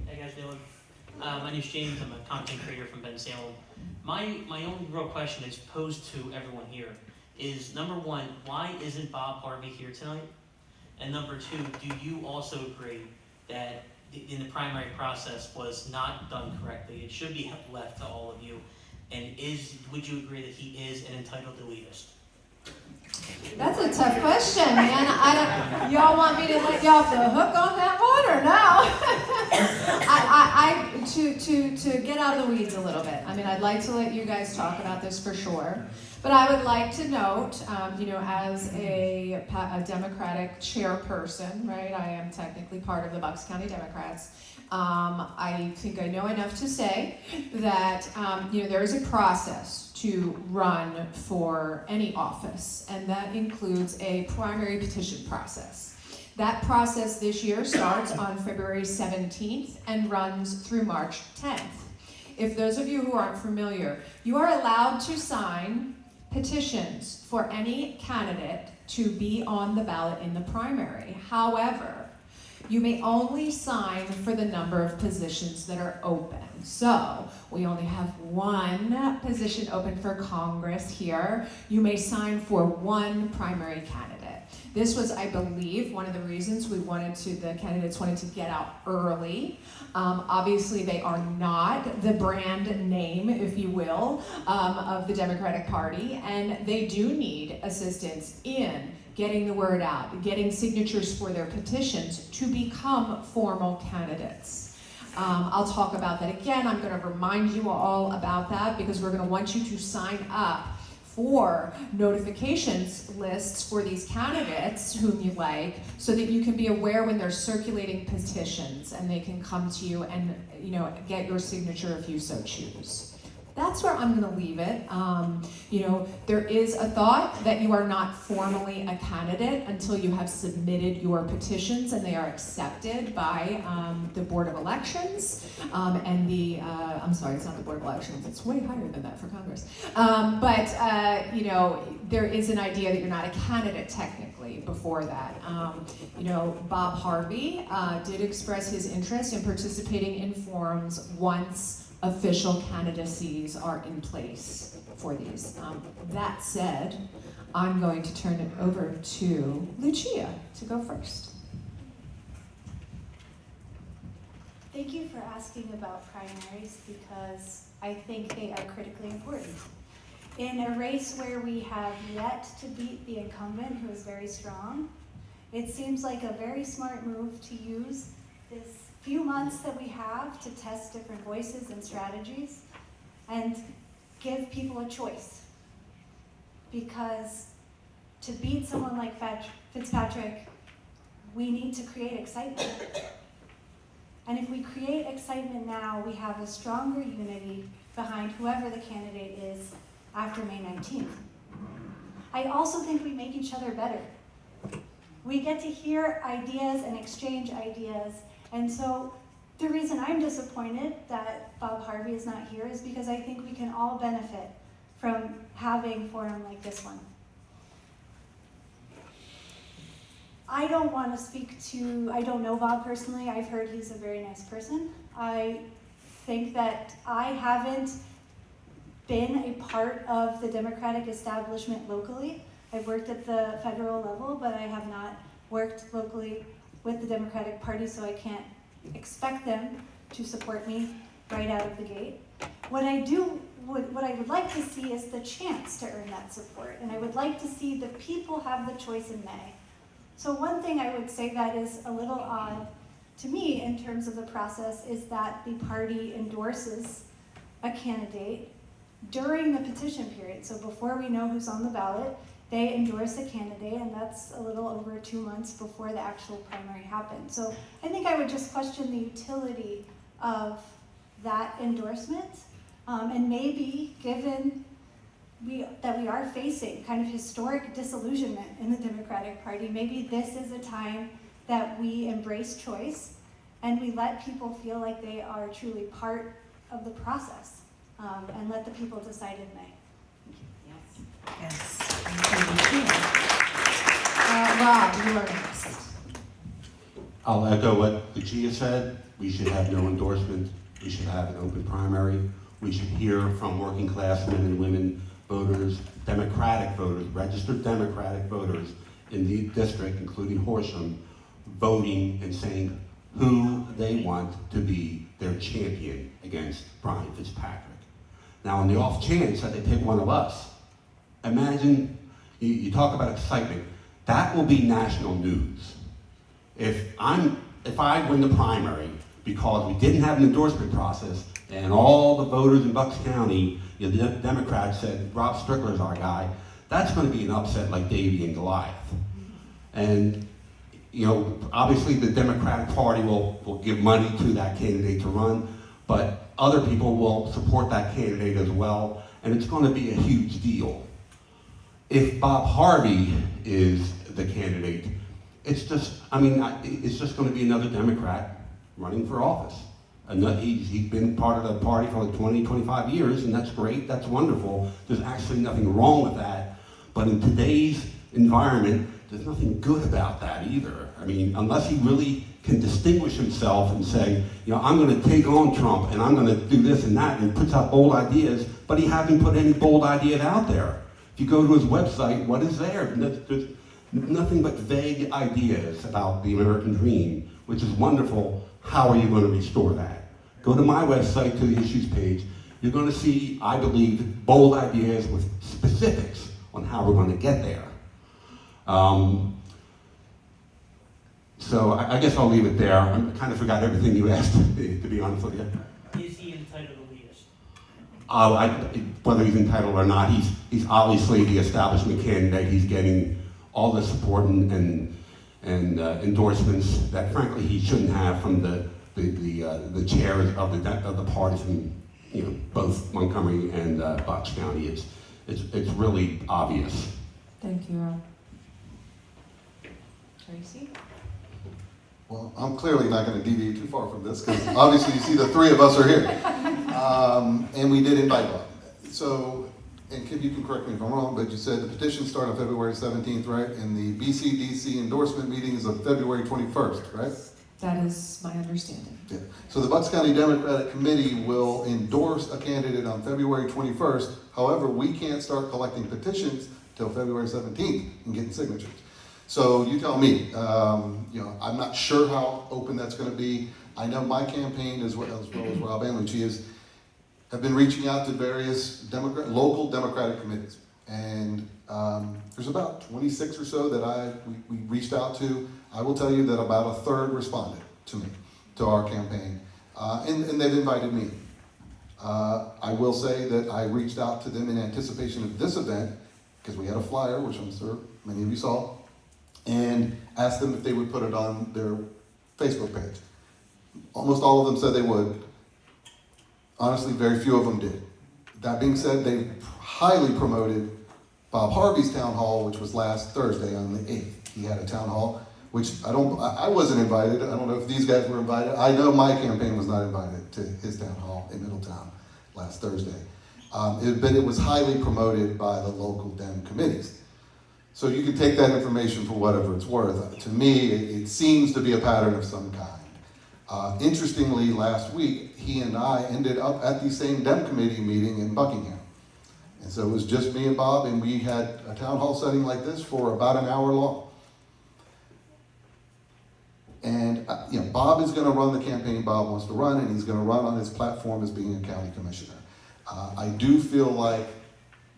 How you guys doing? My name's James. I'm a content creator from Ben Salem. My only real question is posed to everyone here is, number one, why isn't Bob Harvey here tonight? And number two, do you also agree that in the primary process was not done correctly? It should be left to all of you. And would you agree that he is an entitled elitist? That's a tough question, man. Y'all want me to let you off the hook on that one or no? To get out of the weeds a little bit. I mean, I'd like to let you guys talk about this for sure. But I would like to note, as a Democratic chairperson, right? I am technically part of the Bucks County Democrats. I think I know enough to say that there is a process to run for any office, and that includes a primary petition process. That process this year starts on February 17th and runs through March 10th. If those of you who aren't familiar, you are allowed to sign petitions for any candidate to be on the ballot in the primary. However, you may only sign for the number of positions that are open. So we only have one position open for Congress here. You may sign for one primary candidate. This was, I believe, one of the reasons the candidates wanted to get out early. Obviously, they are not the brand name, if you will, of the Democratic Party, and they do need assistance in getting the word out, getting signatures for their petitions to become formal candidates. I'll talk about that again. I'm going to remind you all about that because we're going to want you to sign up for notifications lists for these candidates whom you like, so that you can be aware when they're circulating petitions and they can come to you and get your signature if you so choose. That's where I'm going to leave it. There is a thought that you are not formally a candidate until you have submitted your petitions and they are accepted by the Board of Elections and the, I'm sorry, it's not the Board of Elections, it's way higher than that for Congress. There is an idea that you're not a candidate technically before that. Bob Harvey did express his interest in participating in forums once official candidacies are in place for these. That said, I'm going to turn it over to Lucia to go first. Thank you for asking about primaries because I think they are critically important. In a race where we have yet to beat the incumbent, who is very strong, it seems like a very smart move to use this few months that we have to test different voices and strategies and give people a choice. Because to beat someone like Fitzpatrick, we need to create excitement. And if we create excitement now, we have a stronger unity behind whoever the candidate is after May 19th. I also think we make each other better. We get to hear ideas and exchange ideas. And so the reason I'm disappointed that Bob Harvey is not here is because I think we can all benefit from having a forum like this one. I don't want to speak to, I don't know Bob personally. I've heard he's a very nice person. I think that I haven't been a part of the Democratic establishment locally. I've worked at the federal level, but I have not worked locally with the Democratic Party, so I can't expect them to support me right out of the gate. What I would like to see is the chance to earn that support, and I would like to see the people have the choice in May. So one thing I would say that is a little odd to me in terms of the process is that the party endorses a candidate during the petition period. So before we know who's on the ballot, they endorse a candidate, and that's a little over 2 months before the actual primary happens. So I think I would just question the utility of that endorsement, and maybe given that we are facing kind of historic disillusionment in the Democratic Party, maybe this is a time that we embrace choice and we let people feel like they are truly part of the process, and let the people decide in May. Yes. Rob, you are next. I'll echo what Lucia said. We should have no endorsement. We should have an open primary. We should hear from working class men and women, voters, Democratic voters, registered Democratic voters in the district, including Horsham, voting and saying who they want to be their champion against Brian Fitzpatrick. Now, in the off chance that they pick one of us, imagine, you talk about excitement, that will be national news. If I win the primary because we didn't have an endorsement process and all the voters in Bucks County, the Democrats said, Rob Strickler's our guy, that's going to be an upset like Davy and Goliath. And, obviously the Democratic Party will give money to that candidate to run, but other people will support that candidate as well, and it's going to be a huge deal. If Bob Harvey is the candidate, it's just going to be another Democrat running for office. He's been part of the party for like 20, 25 years, and that's great, that's wonderful. There's actually nothing wrong with that. But in today's environment, there's nothing good about that either. I mean, unless he really can distinguish himself and say, I'm going to take on Trump and I'm going to do this and that, and puts out bold ideas, but he hasn't put any bold ideas out there. If you go to his website, what is there? There's nothing but vague ideas about the American dream, which is wonderful. How are you going to restore that? Go to my website, to the issues page. You're going to see, I believe, bold ideas with specifics on how we're going to get there. So I guess I'll leave it there. I kind of forgot everything you asked, to be honest with you. Is he entitled to lead us? Whether he's entitled or not, he's obviously the establishment candidate. He's getting all the support and endorsements that, frankly, he shouldn't have from the chairs of the parties in both Montgomery and Bucks County. It's really obvious. Thank you, Rob. Tracy? Well, I'm clearly not going to deviate too far from this, because obviously you see the three of us are here. And we did invite Bob. So, and Kim, you can correct me if I'm wrong, but you said the petition started on February 17th, right? And the BCDC endorsement meeting is on February 21st, right? That is my understanding. Yeah. So the Bucks County Democratic Committee will endorse a candidate on February 21st. However, we can't start collecting petitions till February 17th and getting signatures. So you tell me. I'm not sure how open that's going to be. I know my campaign, as well as Rob and Lucia, have been reaching out to various local Democratic committees. And there's about 26 or so that we reached out to. I will tell you that about a third responded to me, to our campaign, and they've invited me. I will say that I reached out to them in anticipation of this event, because we had a flyer, which I'm sure many of you saw, and asked them if they would put it on their Facebook page. Almost all of them said they would. Honestly, very few of them did. That being said, they highly promoted Bob Harvey's town hall, which was last Thursday on the 8th. He had a town hall, which I wasn't invited. I don't know if these guys were invited. I know my campaign was not invited to his town hall in Middletown last Thursday. But it was highly promoted by the local Dem committees. So you can take that information for whatever it's worth. To me, it seems to be a pattern of some kind. Interestingly, last week, he and I ended up at the same Dem committee meeting in Buckingham. And so it was just me and Bob, and we had a town hall setting like this for about an hour long. And Bob is going to run the campaign Bob wants to run, and he's going to run on his platform as being a county commissioner. I do feel like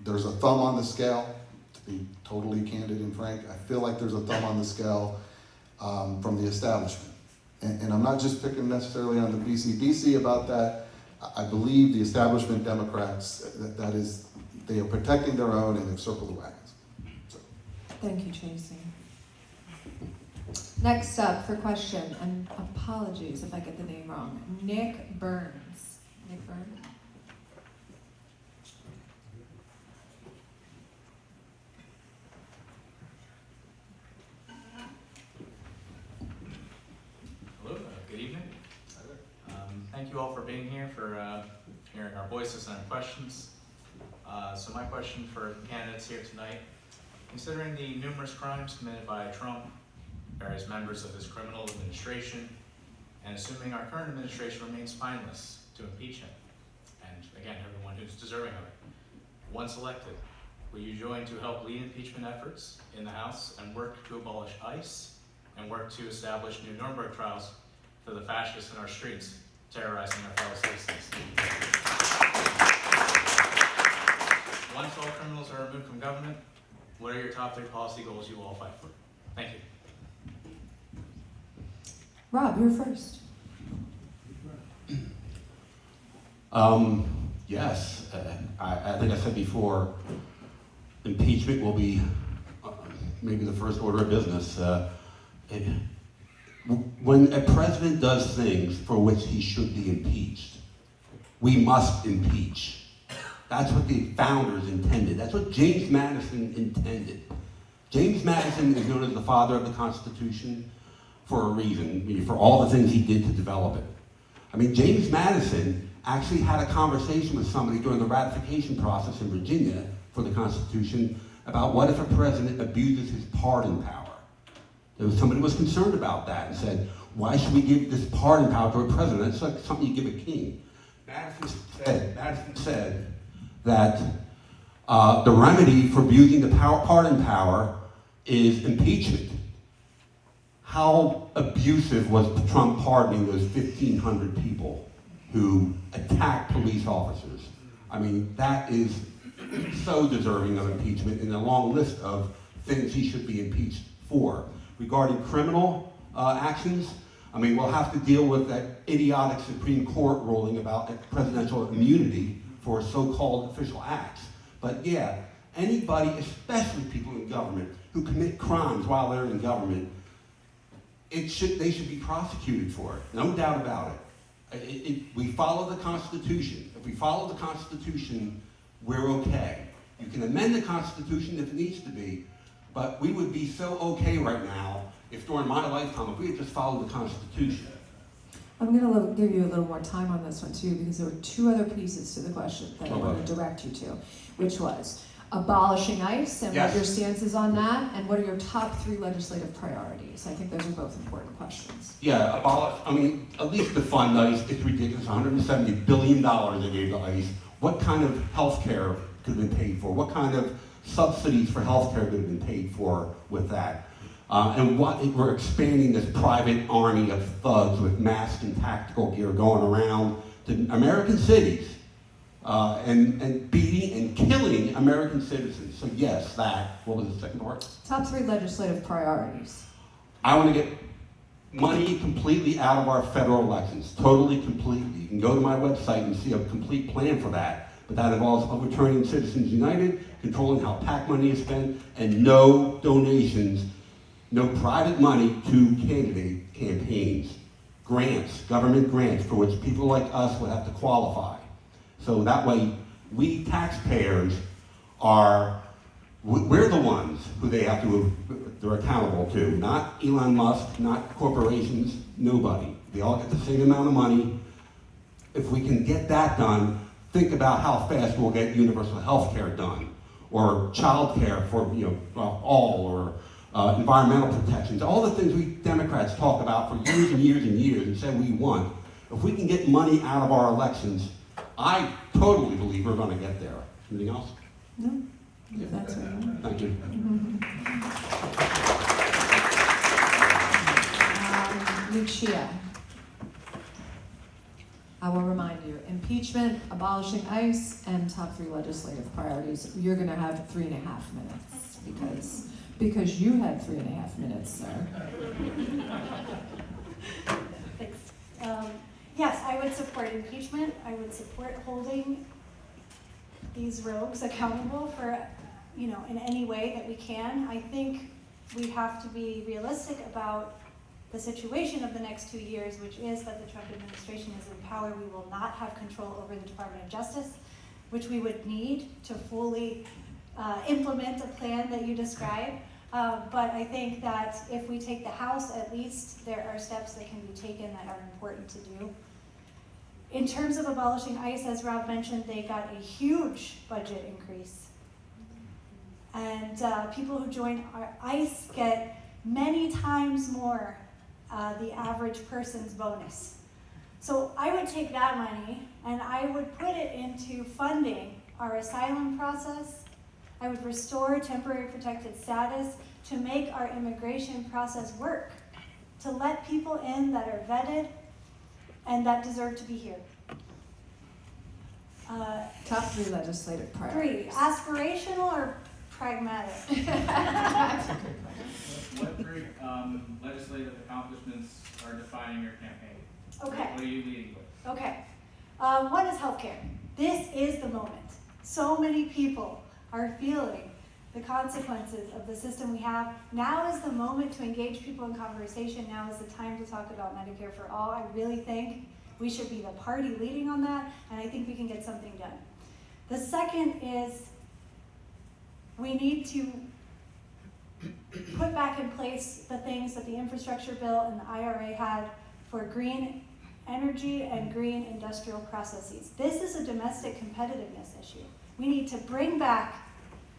there's a thumb on the scale, to be totally candid and frank. I feel like there's a thumb on the scale from the establishment. And I'm not just picking necessarily on the BCDC about that. I believe the establishment Democrats, they are protecting their own, and they've circled the wagons. So. Thank you, Tracy. Next up for question, and apologies if I get the name wrong, Nick Burns. Nick Burns? Hello, good evening. Thank you all for being here, for hearing our voices and our questions. So my question for the candidates here tonight, considering the numerous crimes committed by Trump, various members of his criminal administration, and assuming our current administration remains spineless to impeach him, and again, everyone who's deserving of it, once elected, will you join to help lead impeachment efforts in the House and work to abolish ICE and work to establish new Nuremberg trials for the fascists in our streets terrorizing our fellow citizens? Once all criminals are removed from government, what are your top 3 policy goals you will all fight for? Thank you. Rob, you're first. Yes, I think I said before, impeachment will be maybe the first order of business. When a president does things for which he should be impeached, we must impeach. That's what the founders intended. That's what James Madison intended. James Madison is known as the father of the Constitution for a reason, for all the things he did to develop it. I mean, James Madison actually had a conversation with somebody during the ratification process in Virginia for the Constitution about what if a president abuses his pardon power. Somebody was concerned about that and said, why should we give this pardon power to a president? It's like something you give a king. Madison said that the remedy for abusing the pardon power is impeachment. How abusive was Trump pardoning those 1,500 people who attacked police officers? I mean, that is so deserving of impeachment in a long list of things he should be impeached for. Regarding criminal actions. I mean, we'll have to deal with that idiotic Supreme Court ruling about presidential immunity for so-called official acts. But yeah, anybody, especially people in government, who commit crimes while they're in government, they should be prosecuted for it, no doubt about it. We follow the Constitution. If we follow the Constitution, we're okay. You can amend the Constitution if it needs to be, but we would be so okay right now if during my lifetime, if we had just followed the Constitution. I'm going to give you a little more time on this one too, because there were two other pieces to the question that I want to direct you to, which was abolishing ICE and what your stance is on that, and what are your top 3 legislative priorities? I think those are both important questions. Yeah, at least defund ICE. It's ridiculous. $170 billion they gave to ICE. What kind of health care could have been paid for? What kind of subsidies for health care could have been paid for with that? We're expanding this private army of thugs with masked and tactical gear going around to American cities and beating and killing American citizens. So yes, what was the second part? Top 3 legislative priorities. I want to get money completely out of our federal elections, totally, completely. You can go to my website and see a complete plan for that. But that involves overturning Citizens United, controlling how PAC money is spent, and no donations, no private money to candidate campaigns. Grants, government grants, for which people like us would have to qualify. So that way, we taxpayers we're the ones who they're accountable to, not Elon Musk, not corporations, nobody. They all get the same amount of money. If we can get that done, think about how fast we'll get universal health care done, or child care for all, or environmental protections, all the things we Democrats talk about for years and years and years and say we want. If we can get money out of our elections, I totally believe we're going to get there. Anything else? No? That's right. Thank you. Lucia. I will remind you, impeachment, abolishing ICE, and top 3 legislative priorities. You're going to have 3.5 minutes because you had 3.5 minutes, sir. Thanks. Yes, I would support impeachment. I would support holding these rogues accountable for, in any way that we can. I think we have to be realistic about the situation of the next 2 years, which is that the Trump administration is in power. We will not have control over the Department of Justice, which we would need to fully implement a plan that you describe. But I think that if we take the House, at least there are steps that can be taken that are important to do. In terms of abolishing ICE, as Rob mentioned, they got a huge budget increase. And people who join ICE get many times more the average person's bonus. So I would take that money and I would put it into funding our asylum process. I would restore temporary protected status to make our immigration process work, to let people in that are vetted and that deserve to be here. Top 3 legislative priorities. 3, aspirational or pragmatic? What 3 legislative accomplishments are defining your campaign? Okay. What are you leading with? Okay. One is healthcare. This is the moment. So many people are feeling the consequences of the system we have. Now is the moment to engage people in conversation. Now is the time to talk about Medicare for all. I really think we should be the party leading on that, and I think we can get something done. The second is we need to put back in place the things that the infrastructure bill and the IRA had for green energy and green industrial processes. This is a domestic competitiveness issue. We need to bring back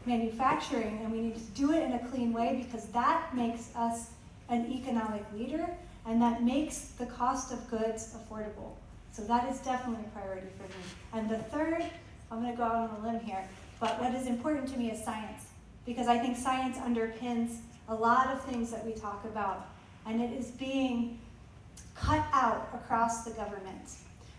manufacturing, and we need to do it in a clean way because that makes us an economic leader and that makes the cost of goods affordable. So that is definitely a priority for me. And the third, I'm going to go out on a limb here, but what is important to me is science, because I think science underpins a lot of things that we talk about, and it is being cut out across the government.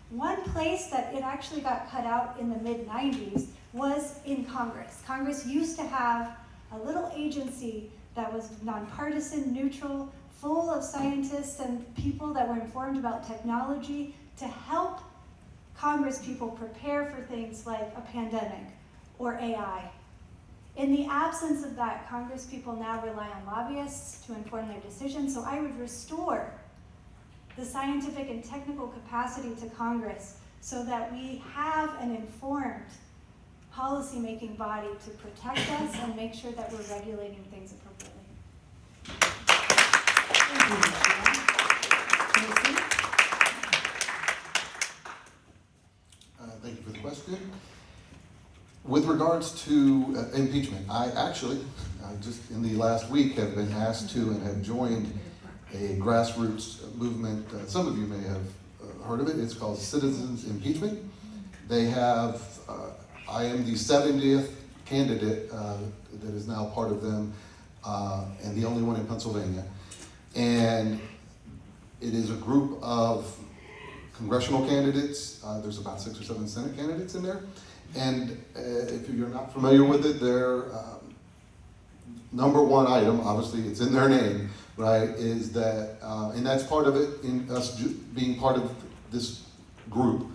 One place that it actually got cut out in the mid-90s was in Congress. Congress used to have a little agency that was nonpartisan, neutral, full of scientists and people that were informed about technology to help Congress people prepare for things like a pandemic or AI. In the absence of that, Congress people now rely on lobbyists to inform their decisions, so I would restore the scientific and technical capacity to Congress so that we have an informed policy-making body to protect us and make sure that we're regulating things appropriately. Thank you, Lucia. Tracy? Thank you for the question. With regards to impeachment, I actually, just in the last week, have been asked to and have joined a grassroots movement. Some of you may have heard of it. It's called Citizens Impeachment. They have, I am the 70th candidate that is now part of them, and the only one in Pennsylvania. And it is a group of congressional candidates. There's about 6 or 7 Senate candidates in there. And if you're not familiar with it, their number one item, obviously it's in their name, right, is that, and that's part of it, in us being part of this group,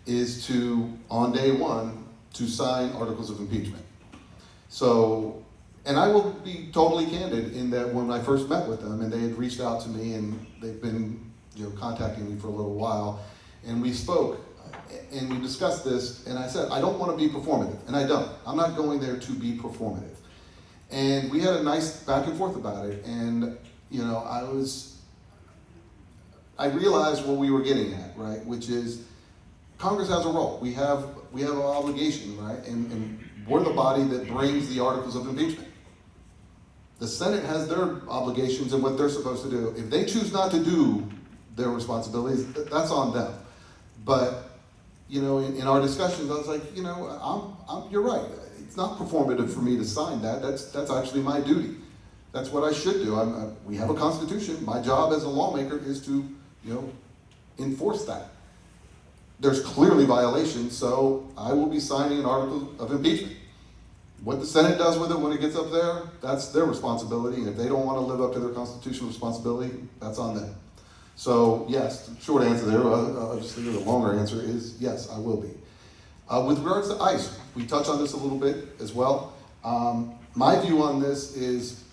is to, on day one, to sign articles of impeachment. So, and I will be totally candid in that when I first met with them, and they had reached out to me, and they've been, contacting me for a little while, and we spoke, and we discussed this, and I said, I don't want to be performative, and I don't. I'm not going there to be performative. And we had a nice back and forth about it, and I realized what we were getting at, right, which is Congress has a role. We have an obligation, right, and we're the body that brings the articles of impeachment. The Senate has their obligations and what they're supposed to do. If they choose not to do their responsibilities, that's on them. But in our discussions, I was like, you're right. It's not performative for me to sign that. That's actually my duty. That's what I should do. We have a constitution. My job as a lawmaker is to, enforce that. There's clearly violations, so I will be signing an article of impeachment. What the Senate does with it when it gets up there, that's their responsibility. And if they don't want to live up to their constitutional responsibility, that's on them. So yes, short answer there, obviously the longer answer is yes, I will be. With regards to ICE, we touched on this a little bit as well. My view on this is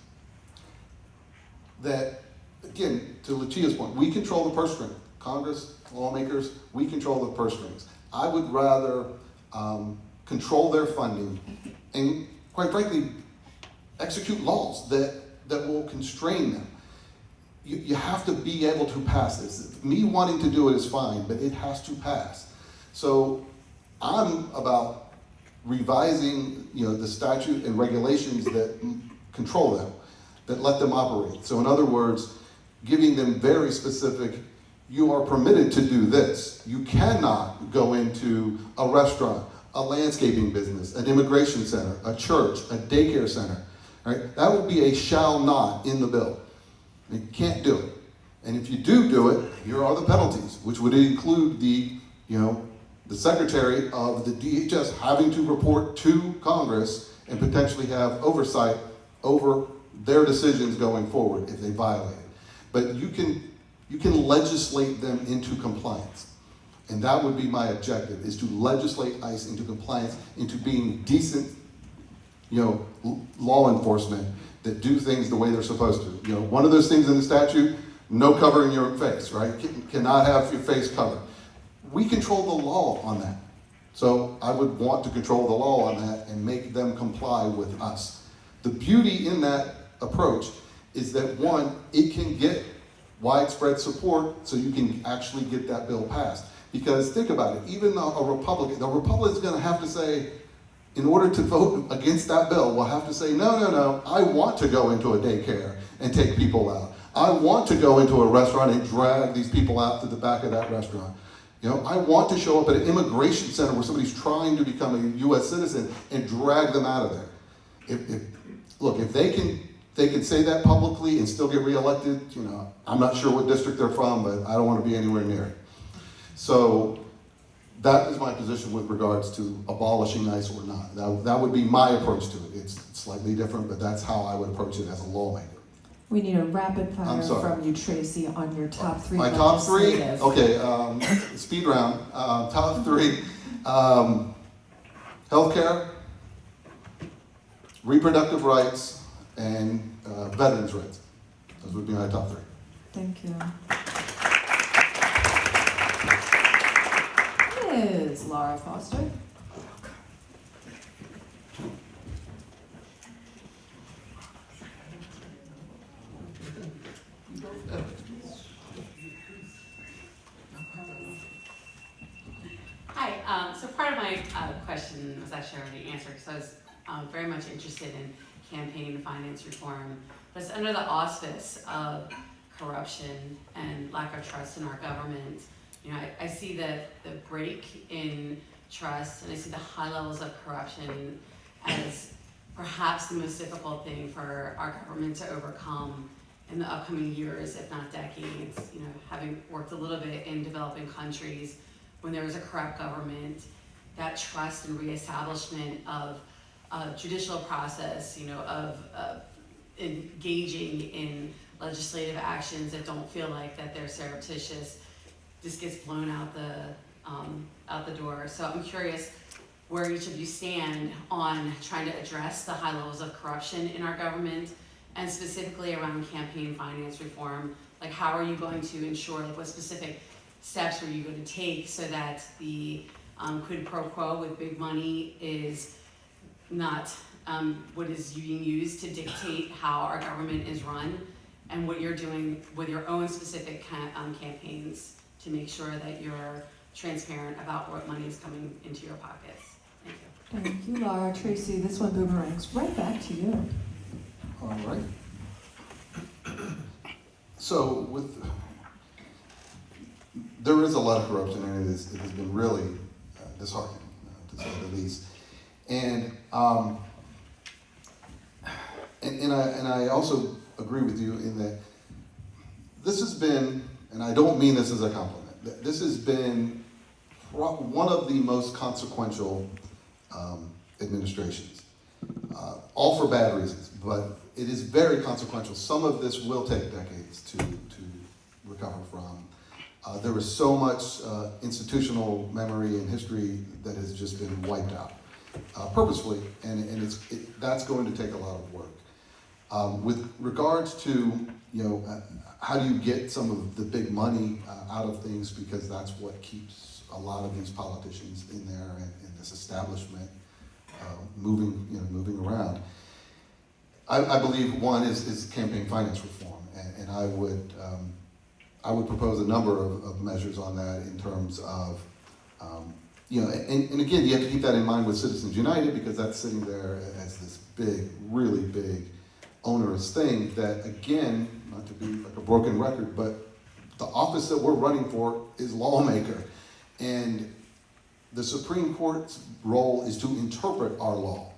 that, again, to Lucia's point, we control the purse string. Congress, lawmakers, we control the purse strings. I would rather control their funding and, quite frankly, execute laws that will constrain them. You have to be able to pass this. Me wanting to do it is fine, but it has to pass. So I'm about revising, the statute and regulations that control them, that let them operate. So in other words, giving them very specific, you are permitted to do this. You cannot go into a restaurant, a landscaping business, an immigration center, a church, a daycare center, right? That will be a shall not in the bill. You can't do it. And if you do it, here are the penalties, which would include the secretary of the DHS having to report to Congress and potentially have oversight over their decisions going forward if they violate it. But you can legislate them into compliance. And that would be my objective, is to legislate ICE into compliance, into being decent, law enforcement that do things the way they're supposed to. One of those things in the statute, no covering your face, right? Cannot have your face covered. We control the law on that. So I would want to control the law on that and make them comply with us. The beauty in that approach is that, one, it can get widespread support so you can actually get that bill passed. Because think about it, even the Republican's gonna have to say, in order to vote against that bill, we'll have to say, no, I want to go into a daycare and take people out. I want to go into a restaurant and drag these people out to the back of that restaurant. I want to show up at an immigration center where somebody's trying to become a U.S. citizen and drag them out of there. If they can say that publicly and still get reelected, I'm not sure what district they're from, but I don't want to be anywhere near it. So that is my position with regards to abolishing ICE or not. That would be my approach to it. It's slightly different, but that's how I would approach it as a lawmaker. We need a rapid I'm fire sorry. from you, Tracy, on your top three My top three? legislative. Okay, speed round. Top three. Healthcare, reproductive rights, and veterans' rights. Those would be my top three. Thank you. Ms. Laura Foster. Hi, so part of my question was actually already answered, because I was very much interested in campaign finance reform, but it's under the auspice of corruption and lack of trust in our government. You know, I see the break in trust, and I see the high levels of corruption as perhaps the most difficult thing for our government to overcome in the upcoming years, if not decades. You know, having worked a little bit in developing countries, when there was a corrupt government, that trust and reestablishment of judicial process, you know, of engaging in legislative actions that don't feel like that they're surreptitious, just gets blown out the door. So I'm curious where each of you stand on trying to address the high levels of corruption in our government, and specifically around campaign finance reform. Like, how are you going to ensure, like, what specific steps are you going to take so that the quid pro quo with big money is not what is being used to dictate how our government is run, and what you're doing with your own specific campaigns to make sure that you're transparent about what money is coming into your pockets. Thank you. Thank you, Laura. Tracy, this one boomerangs right back to you. All right. So there is a lot of corruption, and it has been really disheartening, to say the least. And I also agree with you in that this has been, and I don't mean this as a compliment, this has been one of the most consequential administrations, all for bad reasons, but it is very consequential. Some of this will take decades to recover from. There is so much institutional memory and history that has just been wiped out purposefully, and that's going to take a lot of work. With regards to, you know, how do you get some of the big money out of things, because that's what keeps a lot of these politicians in there and this establishment moving around. I believe one is campaign finance reform, and I would propose a number of measures on that in terms of, and again, you have to keep that in mind with Citizens United, because that's sitting there as this big, really big, onerous thing that, again, not to be like a broken record, but the office that we're running for is lawmaker. And the Supreme Court's role is to interpret our law.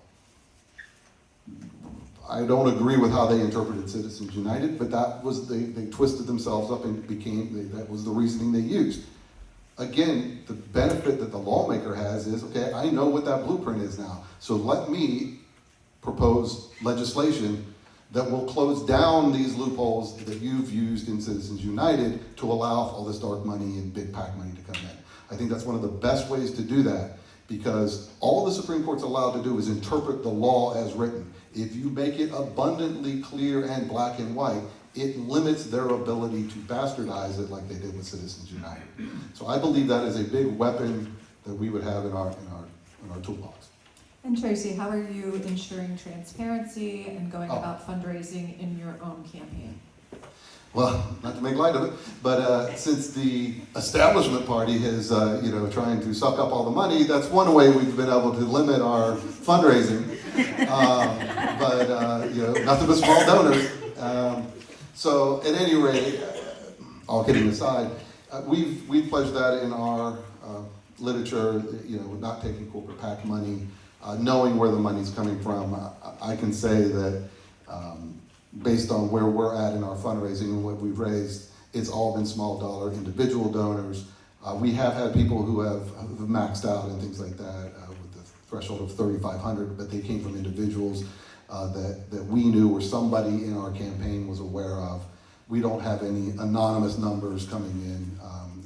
I don't agree with how they interpreted Citizens United, but that was, they twisted themselves up and that was the reasoning they used. Again, the benefit that the lawmaker has is, okay, I know what that blueprint is now, so let me propose legislation that will close down these loopholes that you've used in Citizens United to allow all this dark money and big PAC money to come in. I think that's one of the best ways to do that, because all the Supreme Court's allowed to do is interpret the law as written. If you make it abundantly clear and black and white, it limits their ability to bastardize it like they did with Citizens United. So I believe that is a big weapon that we would have in our toolbox. And Tracy, how are you ensuring transparency and going about fundraising in your own campaign? Well, not to make light of it, but since the establishment party is, trying to suck up all the money, that's one way we've been able to limit our fundraising. Nothing but small donors. So at any rate, all kidding aside, we've pledged that in our literature, not taking corporate PAC money, knowing where the money's coming from. I can say that based on where we're at in our fundraising and what we've raised, it's all been small dollar individual donors. We have had people who have maxed out and things like that with the threshold of $3,500, but they came from individuals. that we knew or somebody in our campaign was aware of. We don't have any anonymous numbers coming in,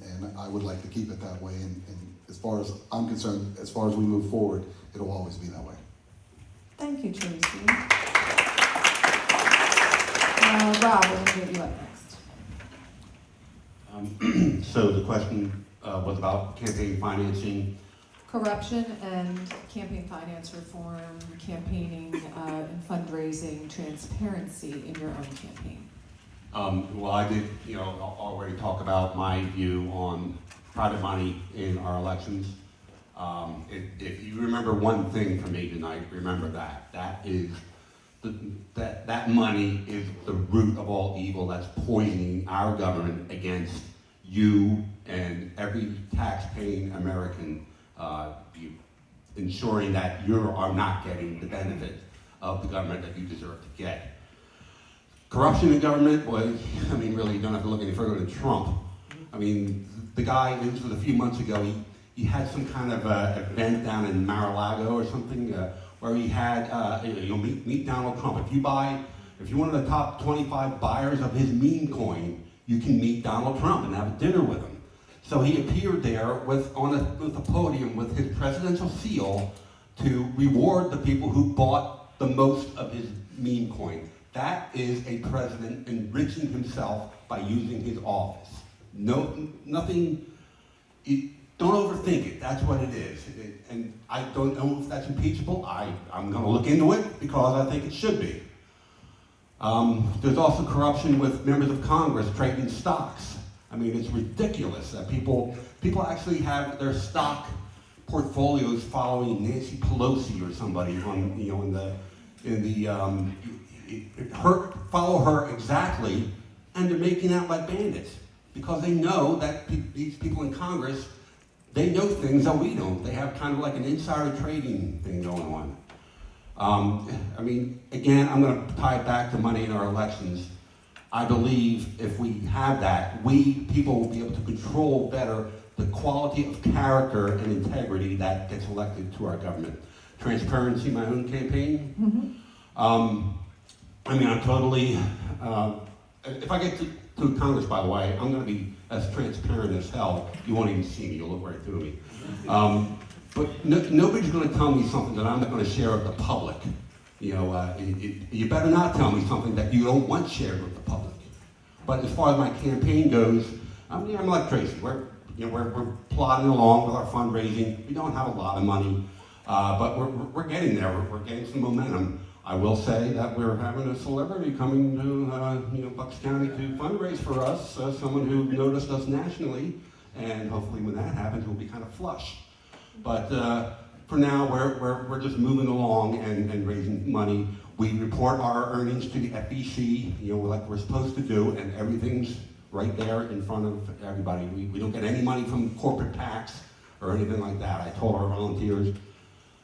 and I would like to keep it that way. And as far as I'm concerned, as far as we move forward, it'll always be that way. Thank you, Tracy. Rob, we're going to get you up next. So the question was about campaign financing. Corruption and campaign finance reform, campaigning and fundraising, transparency in your own campaign. Well, I did, already talk about my view on private money in our elections. If you remember one thing from me tonight, remember that. That is, that money is the root of all evil that's poisoning our government against you and every tax-paying American, ensuring that you are not getting the benefit of the government that you deserve to get. Corruption in government, well, really, you don't have to look any further than Trump. The guy, this was a few months ago, he had some kind of event down in Mar-a-Lago or something, where he had, meet Donald Trump. If you're one of the top 25 buyers of his meme coin, you can meet Donald Trump and have a dinner with him. So he appeared there with a podium with his presidential seal to reward the people who bought the most of his meme coin. That is a president enriching himself by using his office. Nothing, don't overthink it, that's what it is. And I don't know if that's impeachable. I'm gonna look into it because I think it should be. There's also corruption with members of Congress trading stocks. It's ridiculous that people actually have their stock portfolios following Nancy Pelosi or somebody follow her exactly, and they're making out like bandits because they know that these people in Congress, they know things that we don't. They have kind of like an insider trading thing going on. Again, I'm going to tie it back to money in our elections. I believe if we have that, people will be able to control better the quality of character and integrity that gets elected to our government. Transparency in my own campaign. I'm totally, if I get to Congress, by the way, I'm going to be as transparent as hell. You won't even see me, you'll look right through me. But nobody's going to tell me something that I'm not going to share with the public. You better not tell me something that you don't want shared with the public. But as far as my campaign goes, I'm like Tracy. We're plodding along with our fundraising. We don't have a lot of money, but we're getting there. We're getting some momentum. I will say that we're having a celebrity coming to Bucks County to fundraise for us, someone who noticed us nationally, and hopefully when that happens, we'll be kind of flush. But for now, we're just moving along and raising money. We report our earnings to the FEC, like we're supposed to do, and everything's right there in front of everybody. We don't get any money from corporate tax or anything like that. I told our volunteers,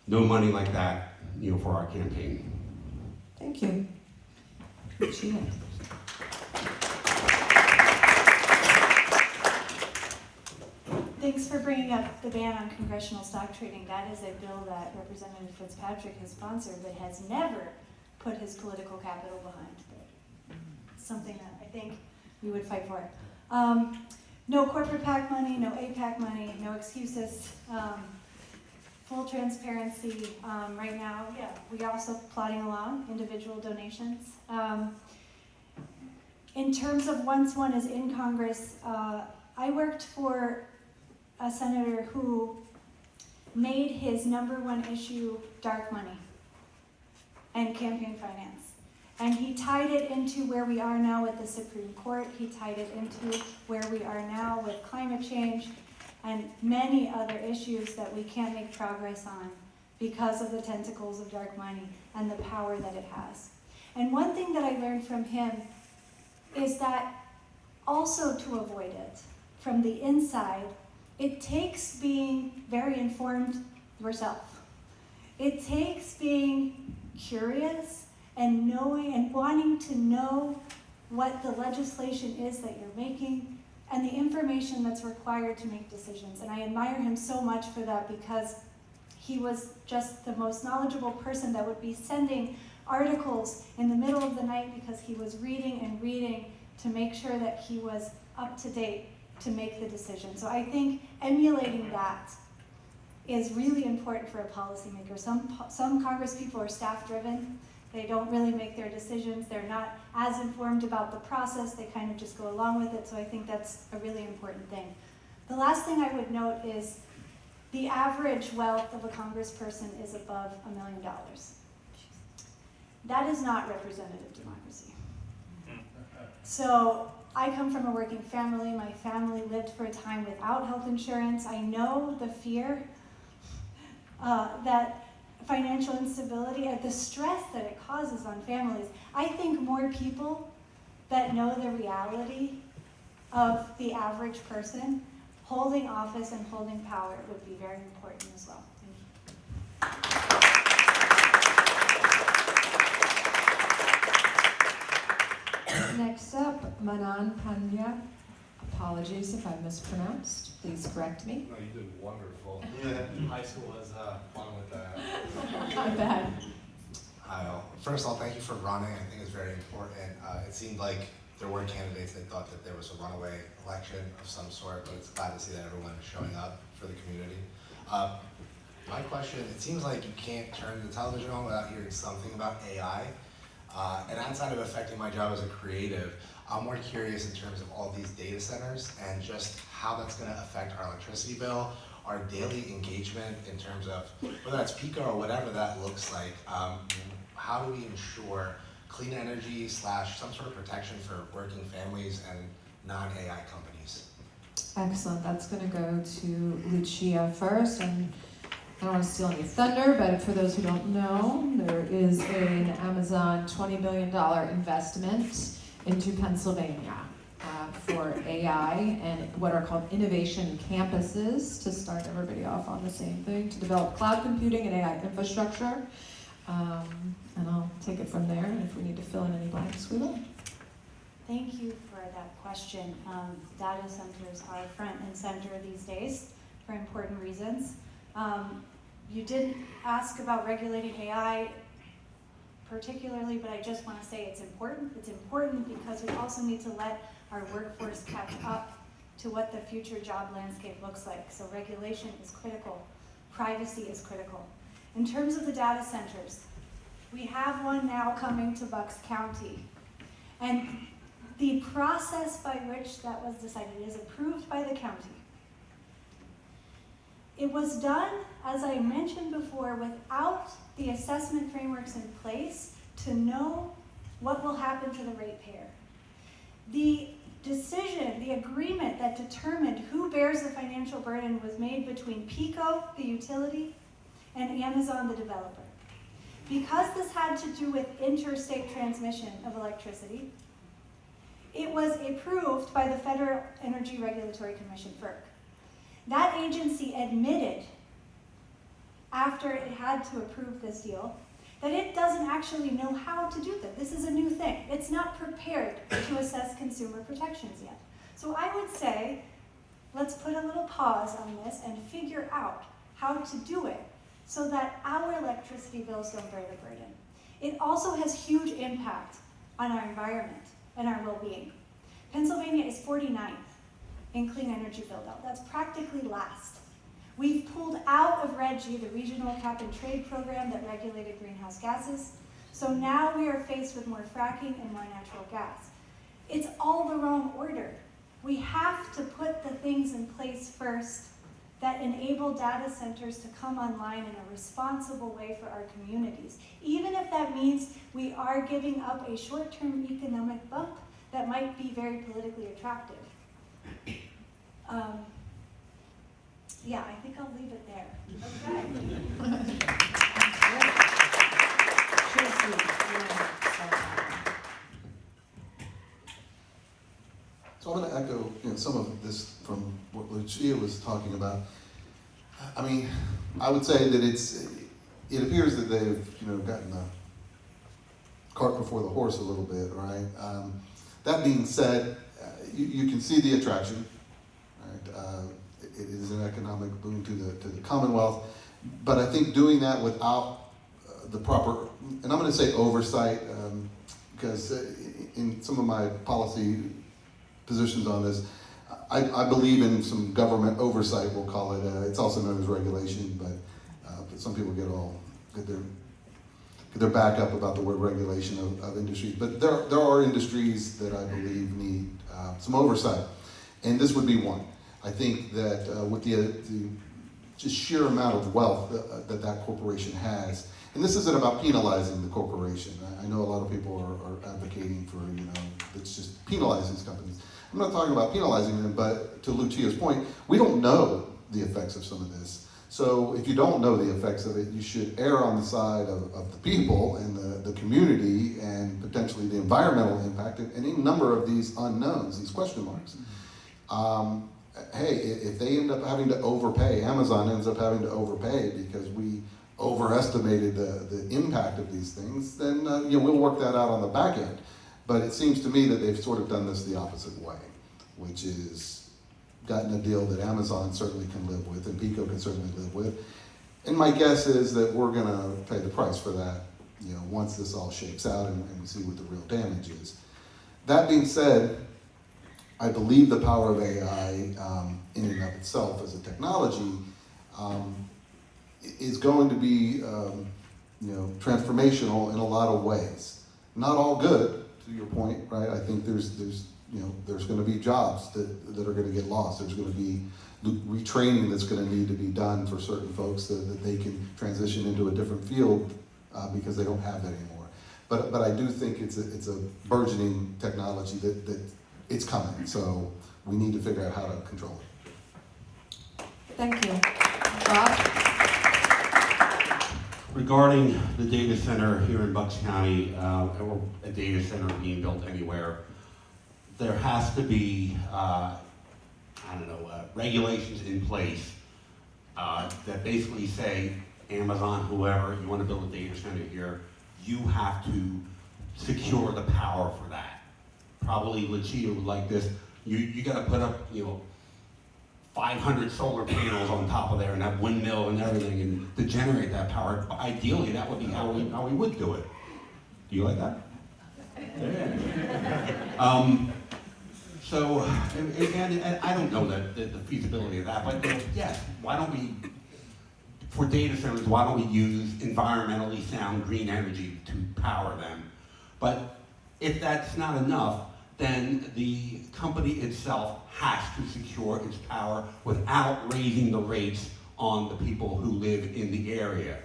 no money like that, for our campaign. Thank you. Lucia. Thanks for bringing up the ban on congressional stock trading. That is a bill that Representative Fitzpatrick has sponsored, but has never put his political capital behind. But something that I think we would fight for. No corporate PAC money, no APAC money, no excuses. Full transparency right now. Yeah, we also plodding along, individual donations. In terms of once one is in Congress, I worked for a senator who made his #1 issue dark money and campaign finance. And he tied it into where we are now with the Supreme Court. He tied it into where we are now with climate change and many other issues that we can't make progress on because of the tentacles of dark money and the power that it has. And one thing that I learned from him is that also to avoid it from the inside, it takes being very informed yourself. It takes being curious and knowing and wanting to know what the legislation is that you're making and the information that's required to make decisions. And I admire him so much for that because he was just the most knowledgeable person that would be sending articles in the middle of the night because he was reading and reading to make sure that he was up to date to make the decision. So I think emulating that is really important for a policymaker. Some Congress people are staff-driven. They don't really make their decisions. They're not as informed about the process. They kind of just go along with it. So I think that's a really important thing. The last thing I would note is the average wealth of a congressperson is above $1 million. That is not representative democracy. So I come from a working family. My family lived for a time without health insurance. I know the fear that financial instability and the stress that it causes on families. I think more people that know the reality of the average person holding office and holding power would be very important as well. Thank you. Next up, Manan Panya. Apologies if I mispronounced. Please correct me. No, you did wonderful. Yeah. High school was fun with that. Not bad. Hi all. First of all, thank you for running. I think it's very important. It seemed like there were candidates that thought that there was a runaway election of some sort, but it's glad to see that everyone is showing up for the community. My question, it seems like you can't turn the television on without hearing something about AI. And outside of affecting my job as a creative, I'm more curious in terms of all these data centers and just how that's going to affect our electricity bill, our daily engagement in terms of whether that's Pico or whatever that looks like. How do we ensure clean energy / some sort of protection for working families and non-AI companies? Excellent. That's going to go to Lucia first. And I don't want to steal any thunder, but for those who don't know, there is an Amazon $20 billion investment into Pennsylvania for AI and what are called innovation campuses, to start everybody off on the same thing, to develop cloud computing and AI infrastructure. And I'll take it from there, and if we need to fill in any blanks, we will. Thank you for that question. Data centers are front and center these days for important reasons. You did ask about regulating AI particularly, but I just want to say it's important. It's important because we also need to let our workforce catch up to what the future job landscape looks like. So regulation is critical. Privacy is critical. In terms of the data centers, we have one now coming to Bucks County. And the process by which that was decided is approved by the county. It was done, as I mentioned before, without the assessment frameworks in place to know what will happen to the ratepayer. The decision, the agreement that determined who bears the financial burden was made between PECO, the utility, and Amazon, the developer. Because this had to do with interstate transmission of electricity, it was approved by the Federal Energy Regulatory Commission, FERC. That agency admitted, after it had to approve this deal, that it doesn't actually know how to do that. This is a new thing. It's not prepared to assess consumer protections yet. So I would say, let's put a little pause on this and figure out how to do it so that our electricity bills don't bear the burden. It also has huge impact on our environment and our well-being. Pennsylvania is 49th in clean energy build-out. That's practically last. We've pulled out of RGGI, the regional cap and trade program that regulated greenhouse gases. So now we are faced with more fracking and more natural gas. It's all the wrong order. We have to put the things in place first that enable data centers to come online in a responsible way for our communities. Even if that means we are giving up a short-term economic bump that might be very politically attractive. Yeah, I think I'll leave it there. So I'm going to echo some of this from what Lucia was talking about. I mean, I would say that it appears that they've gotten the cart before the horse a little bit, right? That being said, you can see the attraction, right? It is an economic boon to the Commonwealth, but I think doing that without the proper, and I'm going to say oversight, because in some of my policy positions on this, I believe in some government oversight, we'll call it. It's also known as regulation, but some people get their back up about the word regulation of industries. But there are industries that I believe need some oversight, and this would be one. I think that with the just sheer amount of wealth that corporation has, and this isn't about penalizing the corporation. I know a lot of people are advocating for, let's just penalize these companies. I'm not talking about penalizing them, but to Lucia's point, we don't know the effects of some of this. So if you don't know the effects of it, you should err on the side of the people and the community and potentially the environmental impact and any number of these unknowns, these question marks. Hey, if they end up having to overpay, Amazon ends up having to overpay because we overestimated the impact of these things, then we'll work that out on the back end. But it seems to me that they've sort of done this the opposite way, which is gotten a deal that Amazon certainly can live with and Pico can certainly live with. And my guess is that we're going to pay the price for that, once this all shakes out and we see what the real damage is. That being said, I believe the power of AI in and of itself as a technology is going to be transformational in a lot of ways. Not all good, to your point, right? I think there's going to be jobs that are going to get lost. There's going to be retraining that's going to need to be done for certain folks so that they can transition into a different field because they don't have that anymore. But I do think it's a burgeoning technology that it's coming. So we need to figure out how to control it. Thank you. Bob? Regarding the data center here in Bucks County, or a data center being built anywhere, there has to be, regulations in place that basically say, Amazon, whoever, you want to build a data center here, you have to secure the power for that. Probably Lucia would like this. You got to put up, 500 solar panels on top of there and have windmill and everything and to generate that power. Ideally, that would be how we would do it. Do you like that? Yeah. So, and I don't know the feasibility of that, but yes, why don't we, for data centers, why don't we use environmentally sound green energy to power them? But if that's not enough, then the company itself has to secure its power without raising the rates on the people who live in the area.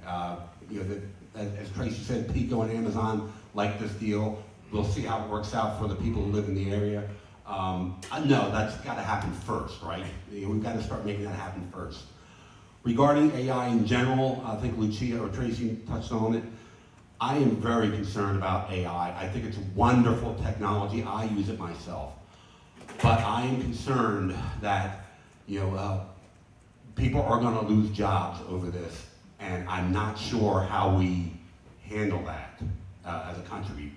As Tracy said, Pico and Amazon like this deal. We'll see how it works out for the people who live in the area. No, that's got to happen first, right? We've got to start making that happen first. Regarding AI in general, I think Lucia or Tracy touched on it. I am very concerned about AI. I think it's a wonderful technology. I use it myself. But I am concerned that, people are going to lose jobs over this, and I'm not sure how we handle that as a country.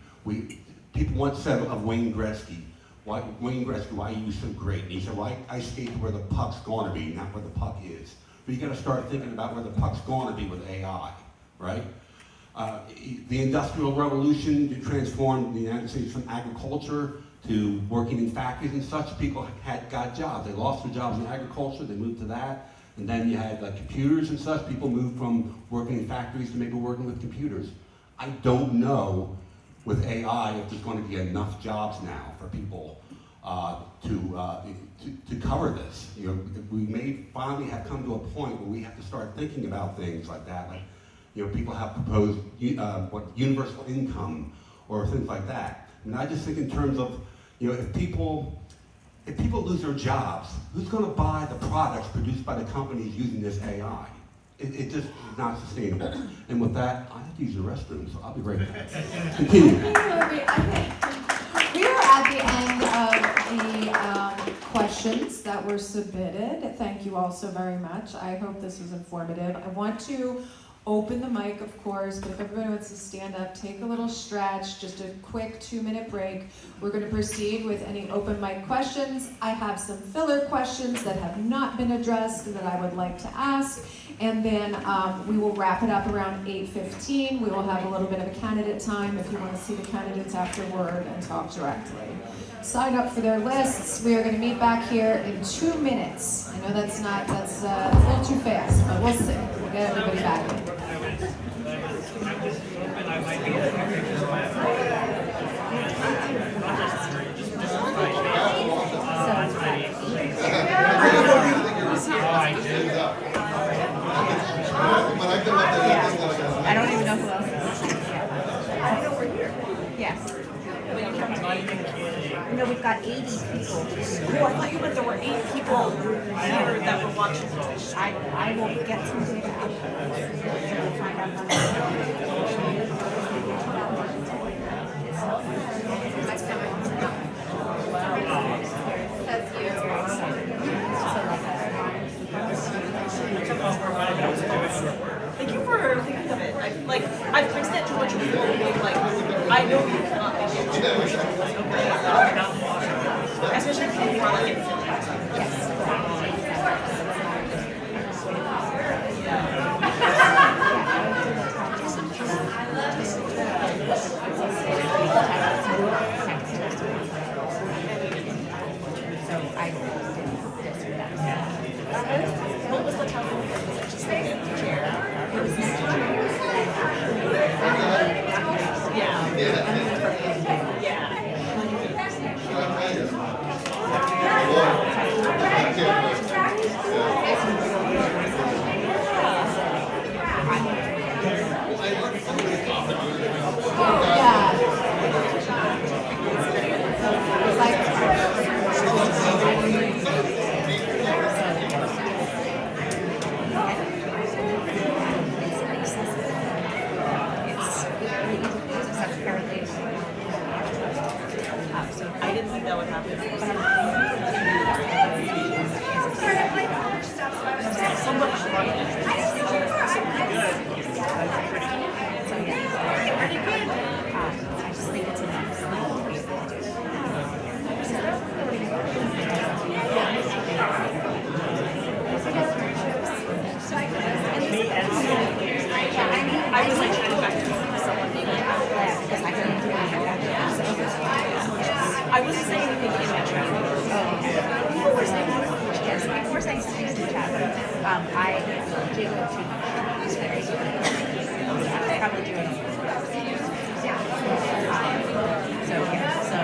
People once said of Wayne Gretzky, why are you so great? And he said, well, I skate to where the puck's going to be, not where the puck is. But you got to start thinking about where the puck's going to be with AI, right? The Industrial Revolution transformed the United States from agriculture to working in factories and such. People got jobs. They lost their jobs in agriculture, they moved to that. And then you had computers and such. People moved from working in factories to maybe working with computers. I don't know with AI if there's going to be enough jobs now for people to cover this. We may finally have come to a point where we have to start thinking about things like that. People have proposed universal income or things like that. And I just think in terms of, if people lose their jobs, who's going to buy the products produced by the companies using this AI? It just is not sustainable. And with that, I have to use the restroom, so I'll be right back. Continue. We are at the end of the questions that were submitted. Thank you all so very much. I hope this was informative. I want to open the mic, of course, but if everybody wants to stand up, take a little stretch, just a quick 2-minute break. We're going to proceed with any open mic questions. I have some filler questions that have not been addressed that I would like to ask, and then we will wrap it up around 8:15. We will have a little bit of a candidate time if you want to see the candidates afterward and talk directly. Sign up for their lists. We are going to meet back here in 2 minutes. I know that's a little too fast, but we'll see. We'll get everybody back in. I don't even know who else is. I know we're here. Yes. No, we've got 80 people. Oh, I thought you meant there were 8 people here that were watching. I will get some data out. We'll find out how Thank you for thinking of it. I've texted it to a bunch of people and being like, I know you cannot make it. Especially people who are like in Philly. Yes. So I did this or that. What was the topic? Just like chair. It was next to chair. Yeah. So I didn't think that would happen. So much fun. So yeah, pretty good. I just think it's enough. I was like trying to back to someone being like, because I couldn't do I wasn't saying anything in that chat. People were saying, yes, people were saying things in the chat. I did go to it's very good. Probably doing it. So yeah, so.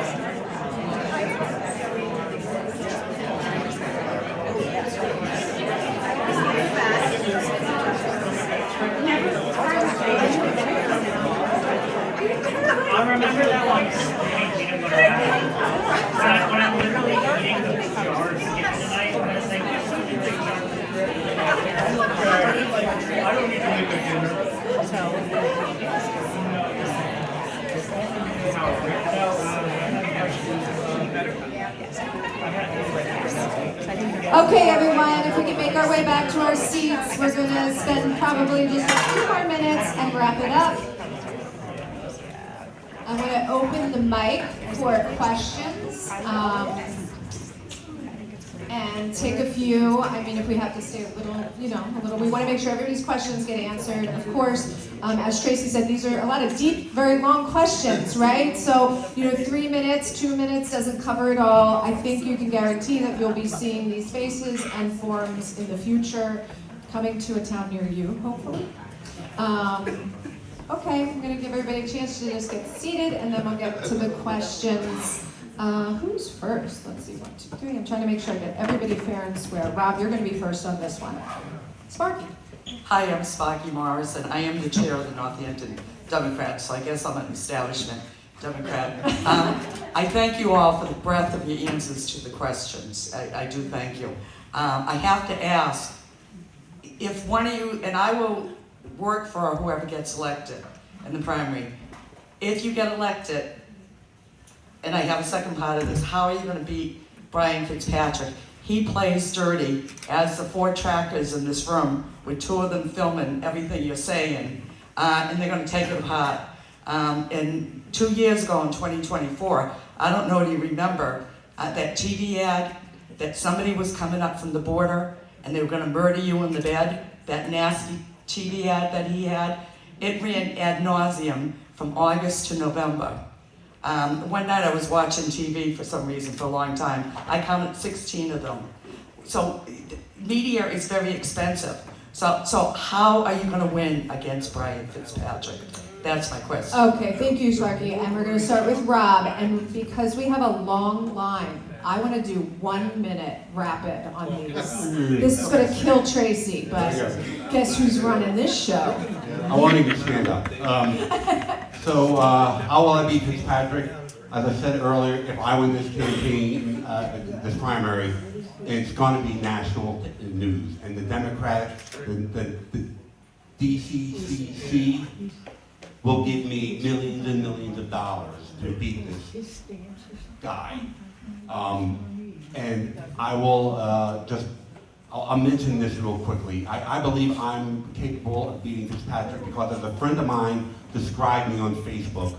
I remember that one. When I literally eating the jar tonight, and I was like, I don't need to make a dinner. Okay, everyone, if we can make our way back to our seats, we're going to spend probably just a few more minutes and wrap it up. I'm going to open the mic for questions and take a few. I mean, if we have to stay a little, we want to make sure everybody's questions get answered. Of course, as Tracy said, these are a lot of deep, very long questions, right? So, 3 minutes, 2 minutes doesn't cover it all. I think you can guarantee that you'll be seeing these faces and forms in the future coming to a town near you, hopefully. Okay, I'm going to give everybody a chance to just get seated, and then we'll get to the questions. Who's first? Let's see, 1, 2, 3. I'm trying to make sure I get everybody fair and square. Rob, you're going to be first on this one. Sparky. Hi, I'm Sparky Morris, and I am the chair of the Northampton Democrats, so I guess I'm an establishment Democrat. I thank you all for the breadth of your answers to the questions. I do thank you. I have to ask, if one of you, and I will work for whoever gets elected in the primary, if you get elected, and I have a second part of this, how are you going to beat Brian Fitzpatrick? he plays dirty as the 4 trackers in this room, with 2 of them filming everything you're saying, and they're going to take it apart. And 2 years ago in 2024, I don't know if you remember, that TV ad that somebody was coming up from the border and they were going to murder you in the bed, that nasty TV ad that he had, it ran ad nauseum from August to November. One night I was watching TV for some reason for a long time. I counted 16 of them. So media is very expensive. So how are you going to win against Brian Fitzpatrick? That's my question. Okay, thank you, Sharky. And we're going to start with Rob. And because we have a long line, I want to do 1 minute rapid on these. This is going to kill Tracy, but guess who's running this show? I won't even stand up. So how will I beat Fitzpatrick? As I said earlier, if I win this campaign, this primary, it's going to be national news. And the Democrats, the DCCC, will give me millions and millions of dollars to beat this guy. And I will I'll mention this real quickly. I believe I'm capable of beating Fitzpatrick because as a friend of mine described me on Facebook,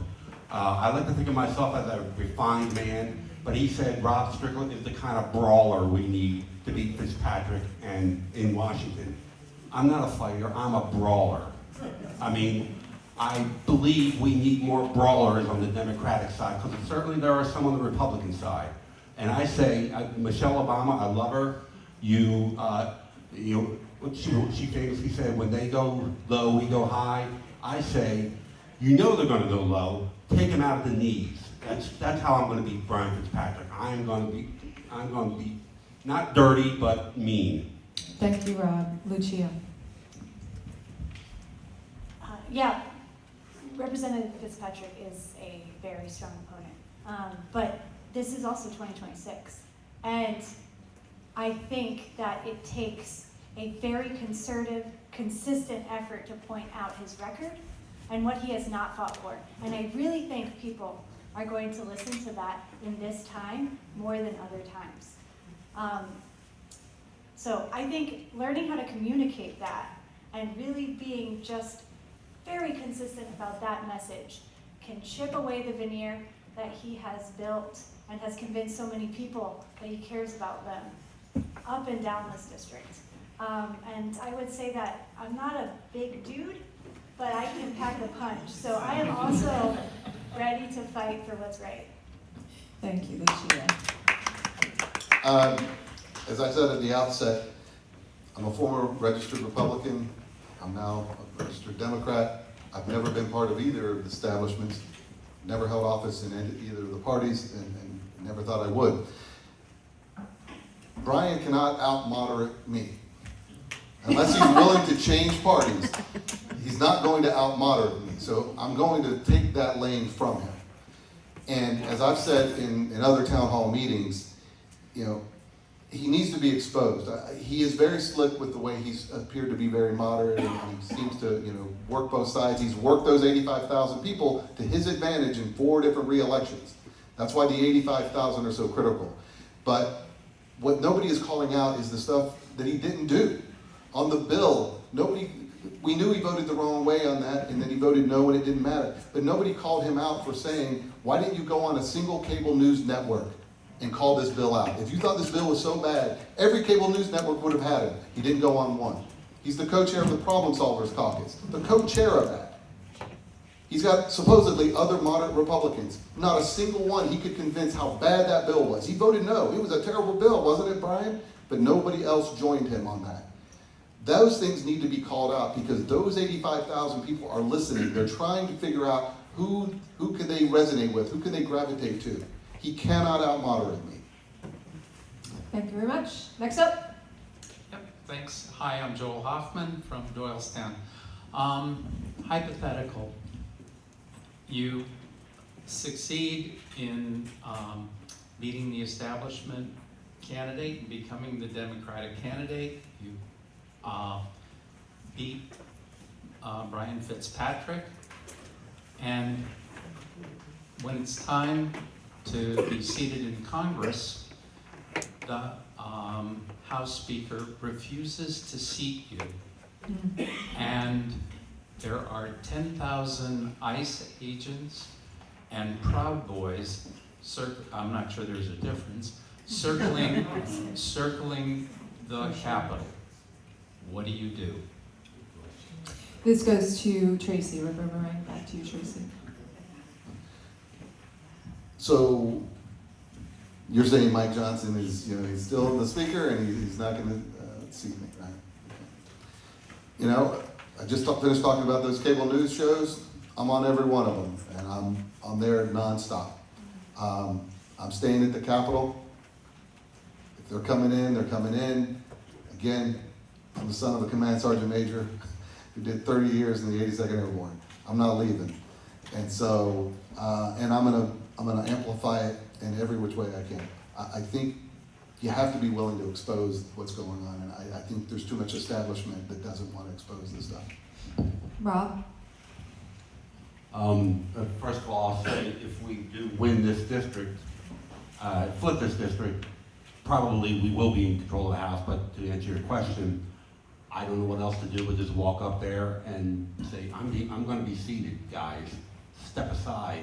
I like to think of myself as a refined man, but he said Rob Strickler is the kind of brawler we need to beat Fitzpatrick and in Washington. I'm not a fighter, I'm a brawler. I mean, I believe we need more brawlers on the Democratic side, because certainly there are some on the Republican side. And I say, Michelle Obama, I love her. What she famously said, when they go low, we go high. I say, you know they're going to go low. Take them out at the knees. That's how I'm going to beat Brian Fitzpatrick. I'm going to be not dirty, but mean. Thank you, Rob. Lucia. Yeah, Representative Fitzpatrick is a very strong opponent, but this is also 2026, and I think that it takes a very concerted, consistent effort to point out his record and what he has not fought for, and I really think people are going to listen to that in this time more than other times. So I think learning how to communicate that and really being just very consistent about that message can chip away the veneer that he has built and has convinced so many people that he cares about them up and down this district. And I would say that I'm not a big dude, but I can pack a punch. So I am also ready to fight for what's right. Thank you, Lucia. As I said at the outset, I'm a former registered Republican. I'm now a registered Democrat. I've never been part of either of the establishments, never held office in either of the parties, and never thought I would. Brian cannot out-moderate me. Unless he's willing to change parties, he's not going to out-moderate me. So I'm going to take that lane from him. And as I've said in other town hall meetings, he needs to be exposed. He is very slick with the way he's appeared to be very moderate, and he seems to, work both sides. He's worked those 85,000 people to his advantage in 4 different re-elections. That's why the 85,000 are so critical. But what nobody is calling out is the stuff that he didn't do. On the bill, we knew he voted the wrong way on that, and then he voted no and it didn't matter. But nobody called him out for saying, why didn't you go on a single cable news network and call this bill out? If you thought this bill was so bad, every cable news network would have had it. He didn't go on one. He's the co-chair of the Problem Solvers Caucus, the co-chair of that. He's got supposedly other moderate Republicans. Not a single one he could convince how bad that bill was. He voted no. It was a terrible bill, wasn't it, Brian? But nobody else joined him on that. Those things need to be called out because those 85,000 people are listening. They're trying to figure out who can they resonate with, who can they gravitate to. He cannot out-moderate me. Thank you very much. Next up. Yep, thanks. Hi, I'm Joel Hoffman from Doylestown. Hypothetical. You succeed in beating the establishment candidate and becoming the Democratic candidate. You beat Brian Fitzpatrick. And when it's time to be seated in Congress, the House Speaker refuses to seat you, and there are 10,000 ICE agents and Proud Boys, I'm not sure there's a difference, circling the Capitol. What do you do? This goes to Tracy. We're boomerang back to you, Tracy. So you're saying Mike Johnson is, he's still the speaker and he's not going to seat me, right? Okay. I just finished talking about those cable news shows. I'm on every one of them, and I'm there nonstop. I'm staying at the Capitol. If they're coming in, they're coming in. Again, I'm the son of a command sergeant major who did 30 years in the 82nd Airborne. I'm not leaving, and so and I'm gonna amplify it in every which way I can. I think you have to be willing to expose what's going on, and I think there's too much establishment that doesn't want to expose this stuff. Rob? First of all, I'll say if we do win this district, flip this district, probably we will be in control of the House, but to answer your question, I don't know what else to do but just walk up there and say, I'm gonna be seated, guys. Step aside.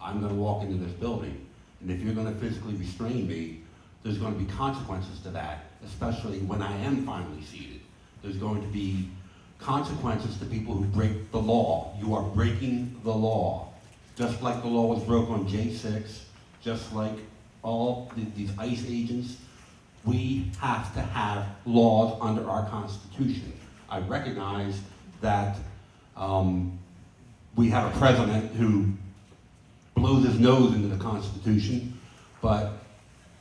I'm gonna walk into this building. And if you're gonna physically restrain me, there's gonna be consequences to that, especially when I am finally seated. There's going to be consequences to people who break the law. You are breaking the law. Just like the law was broke on J6, just like all these ICE agents, we have to have laws under our Constitution. I recognize that we have a president who blows his nose into the Constitution, but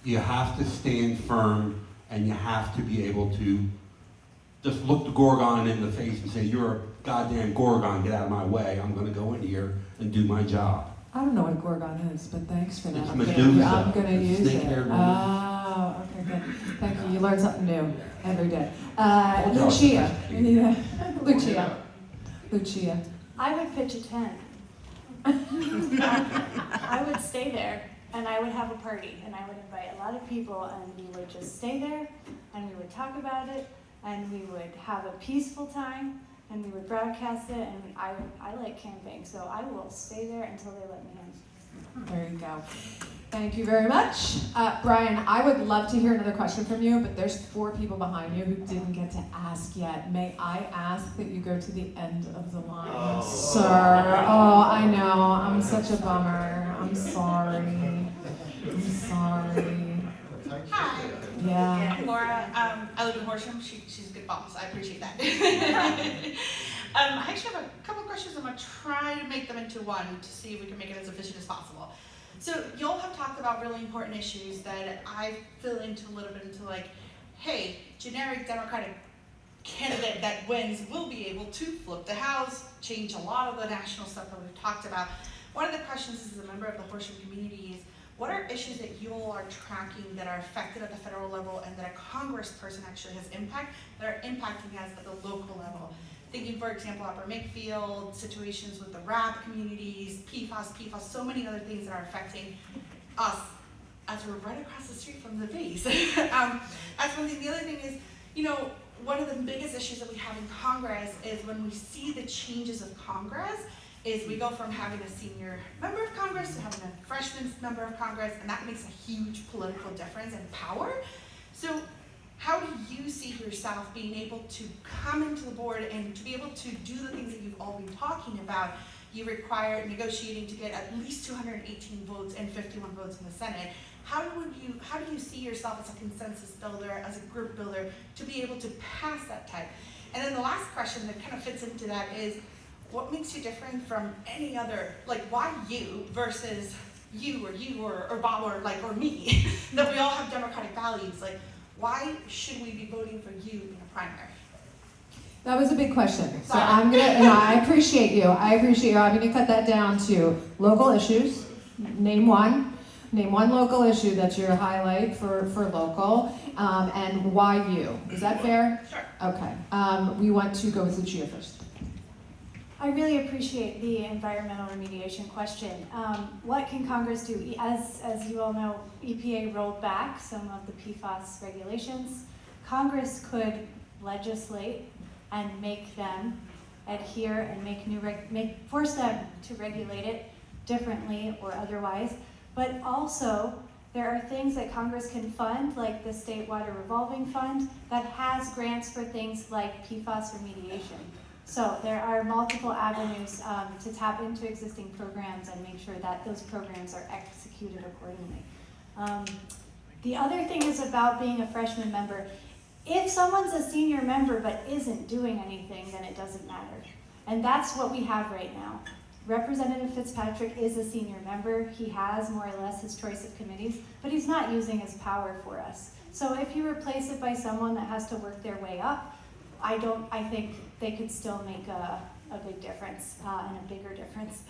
you have to stand firm and you have to be able to just look the Gorgon in the face and say, you're a goddamn Gorgon, get out of my way. I'm gonna go in here and do my job. I don't know what a Gorgon is, but thanks for that. It's I'm Medusa. gonna use it. Snake-haired woman. Oh, okay, good. Thank you. You learn something new every day. Lucia. Yeah. Lucia. I would pitch a tent. I would stay there and I would have a party and I would invite a lot of people and we would just stay there and we would talk about it and we would have a peaceful time and we would broadcast it and I like camping, so I will stay there until they let me in. There you go. Thank you very much. Brian, I would love to hear another question from you, but there's 4 people behind you who didn't get to ask yet. May I ask that you go to the end of the line, sir? Oh, I know. I'm such a bummer. I'm sorry. I'm sorry. Hi. Yeah. Laura, I live in Horsham. She's a good boss. I appreciate that. I actually have a couple of questions. I'm going to try to make them into one to see if we can make it as efficient as possible. So y'all have talked about really important issues that I feel into a little bit into like, hey, generic Democratic candidate that wins will be able to flip the House, change a lot of the national stuff that we've talked about. One of the questions as a member of the Horsham community is, what are issues that you all are tracking that are affected at the federal level and that a congressperson actually has impact, that are impacting us at the local level? Thinking, for example, Upper Makefield, situations with the RAP communities, PFAS, so many other things that are affecting us as we're right across the street from the base. That's one thing. The other thing is, one of the biggest issues that we have in Congress is when we see the changes of Congress, is we go from having a senior member of Congress to having a freshman member of Congress, and that makes a huge political difference in power. So how do you see yourself being able to come into the board and to be able to do the things that you've all been talking about? You require negotiating to get at least 218 votes and 51 votes in the Senate. How do you see yourself as a consensus builder, as a group builder, to be able to pass that type? And then the last question that kind of fits into that is, what makes you different from any other, like why you versus you or Bob or me? That we all have democratic values. Like, why should we be voting for you in a primary? That was a big question. So I'm gonna, I appreciate you. I'm gonna cut that down to local issues. Name one local issue that's your highlight for local, and why you. Is that fair? Sure. Okay. We want to go with Lucia first. I really appreciate the environmental remediation question. What can Congress do? As you all know, EPA rolled back some of the PFAS regulations. Congress could legislate and make them adhere and force them to regulate it differently or otherwise. But also, there are things that Congress can fund, like the State Water Revolving Fund, that has grants for things like PFAS remediation. So there are multiple avenues to tap into existing programs and make sure that those programs are executed accordingly. The other thing is about being a freshman member. If someone's a senior member but isn't doing anything, then it doesn't matter. And that's what we have right now. Representative Fitzpatrick is a senior member. He has more or less his choice of committees, but he's not using his power for us. So if you replace it by someone that has to work their way up, I think they could still make a big difference and a bigger difference.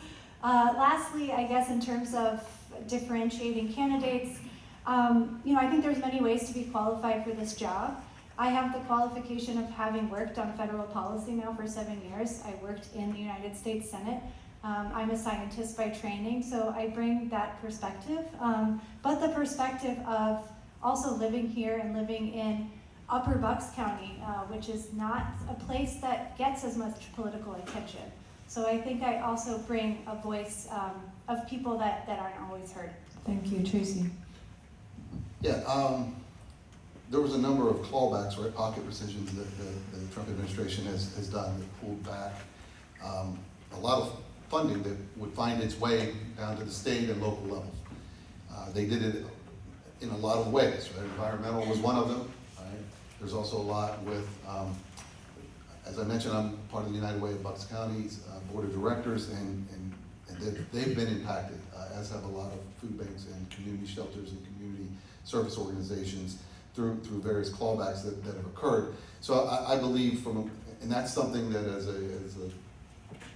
Lastly, I guess in terms of differentiating candidates, I think there's many ways to be qualified for this job. I have the qualification of having worked on federal policy now for 7 years. I worked in the United States Senate. I'm a scientist by training, so I bring that perspective. But the perspective of also living here and living in Upper Bucks County, which is not a place that gets as much political attention. So I think I also bring a voice of people that aren't always heard. Thank you, Tracy. Yeah, there was a number of clawbacks, right, pocket rescissions that the Trump administration has done, that pulled back a lot of funding that would find its way down to the state and local levels. They did it in a lot of ways, right? Environmental was one of them, right? There's also a lot with, as I mentioned, I'm part of the United Way of Bucks County's board of directors, and they've been impacted, as have a lot of food banks and community shelters and community service organizations through various clawbacks that have occurred. So I believe and that's something that as a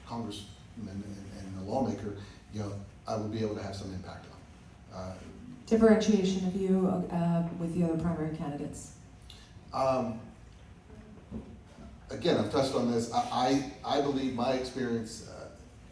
congressman and a lawmaker, I would be able to have some impact on. Differentiation of you with the other primary candidates. Again, I've touched on this. I believe my experience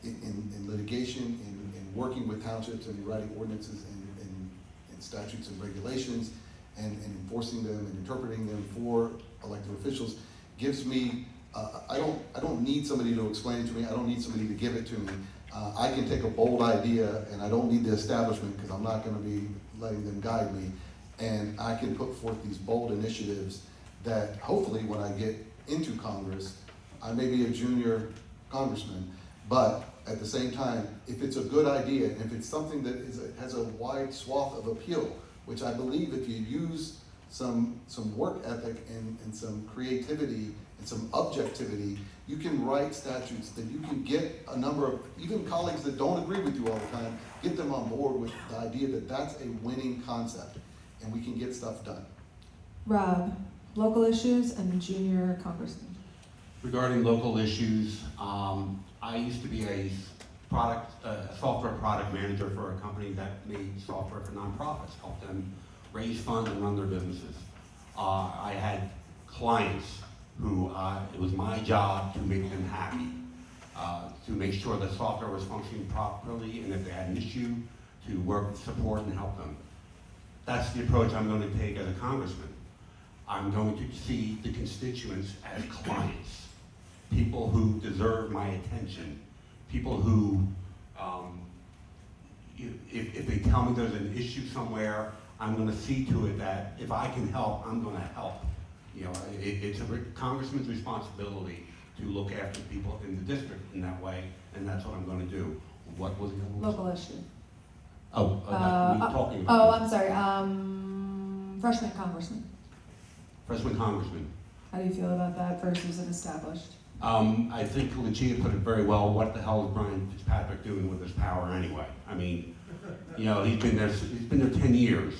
in litigation, in working with townships and writing ordinances and statutes and regulations and enforcing them and interpreting them for elected officials gives me, I don't need somebody to explain it to me. I don't need somebody to give it to me. I can take a bold idea, and I don't need the establishment because I'm not going to be letting them guide me. And I can put forth these bold initiatives that hopefully when I get into Congress, I may be a junior congressman, but at the same time, if it's a good idea, and if it's something that has a wide swath of appeal, which I believe if you use some work ethic and some creativity and some objectivity, you can write statutes that you can get a number of, even colleagues that don't agree with you all the time, get them on board with the idea that that's a winning concept and we can get stuff done. Rob, local issues and junior congressman. Regarding local issues, I used to be a software product manager for a company that made software for nonprofits, helped them raise funds and run their businesses. I had clients who it was my job to make them happy, to make sure the software was functioning properly, and if they had an issue, to work with support and help them. That's the approach I'm going to take as a congressman. I'm going to see the constituents as clients, people who deserve my attention, people who, if they tell me there's an issue somewhere, I'm going to see to it that if I can help, I'm going to help. It's a congressman's responsibility to look after people in the district in that way, and that's what I'm going to do. What was the other one? Local issue. Talking about. I'm sorry. Freshman congressman. Freshman congressman. How do you feel about that versus an established? I think Lucia put it very well. What the hell is Brian Fitzpatrick doing with his power anyway? I mean, he's been there 10 years,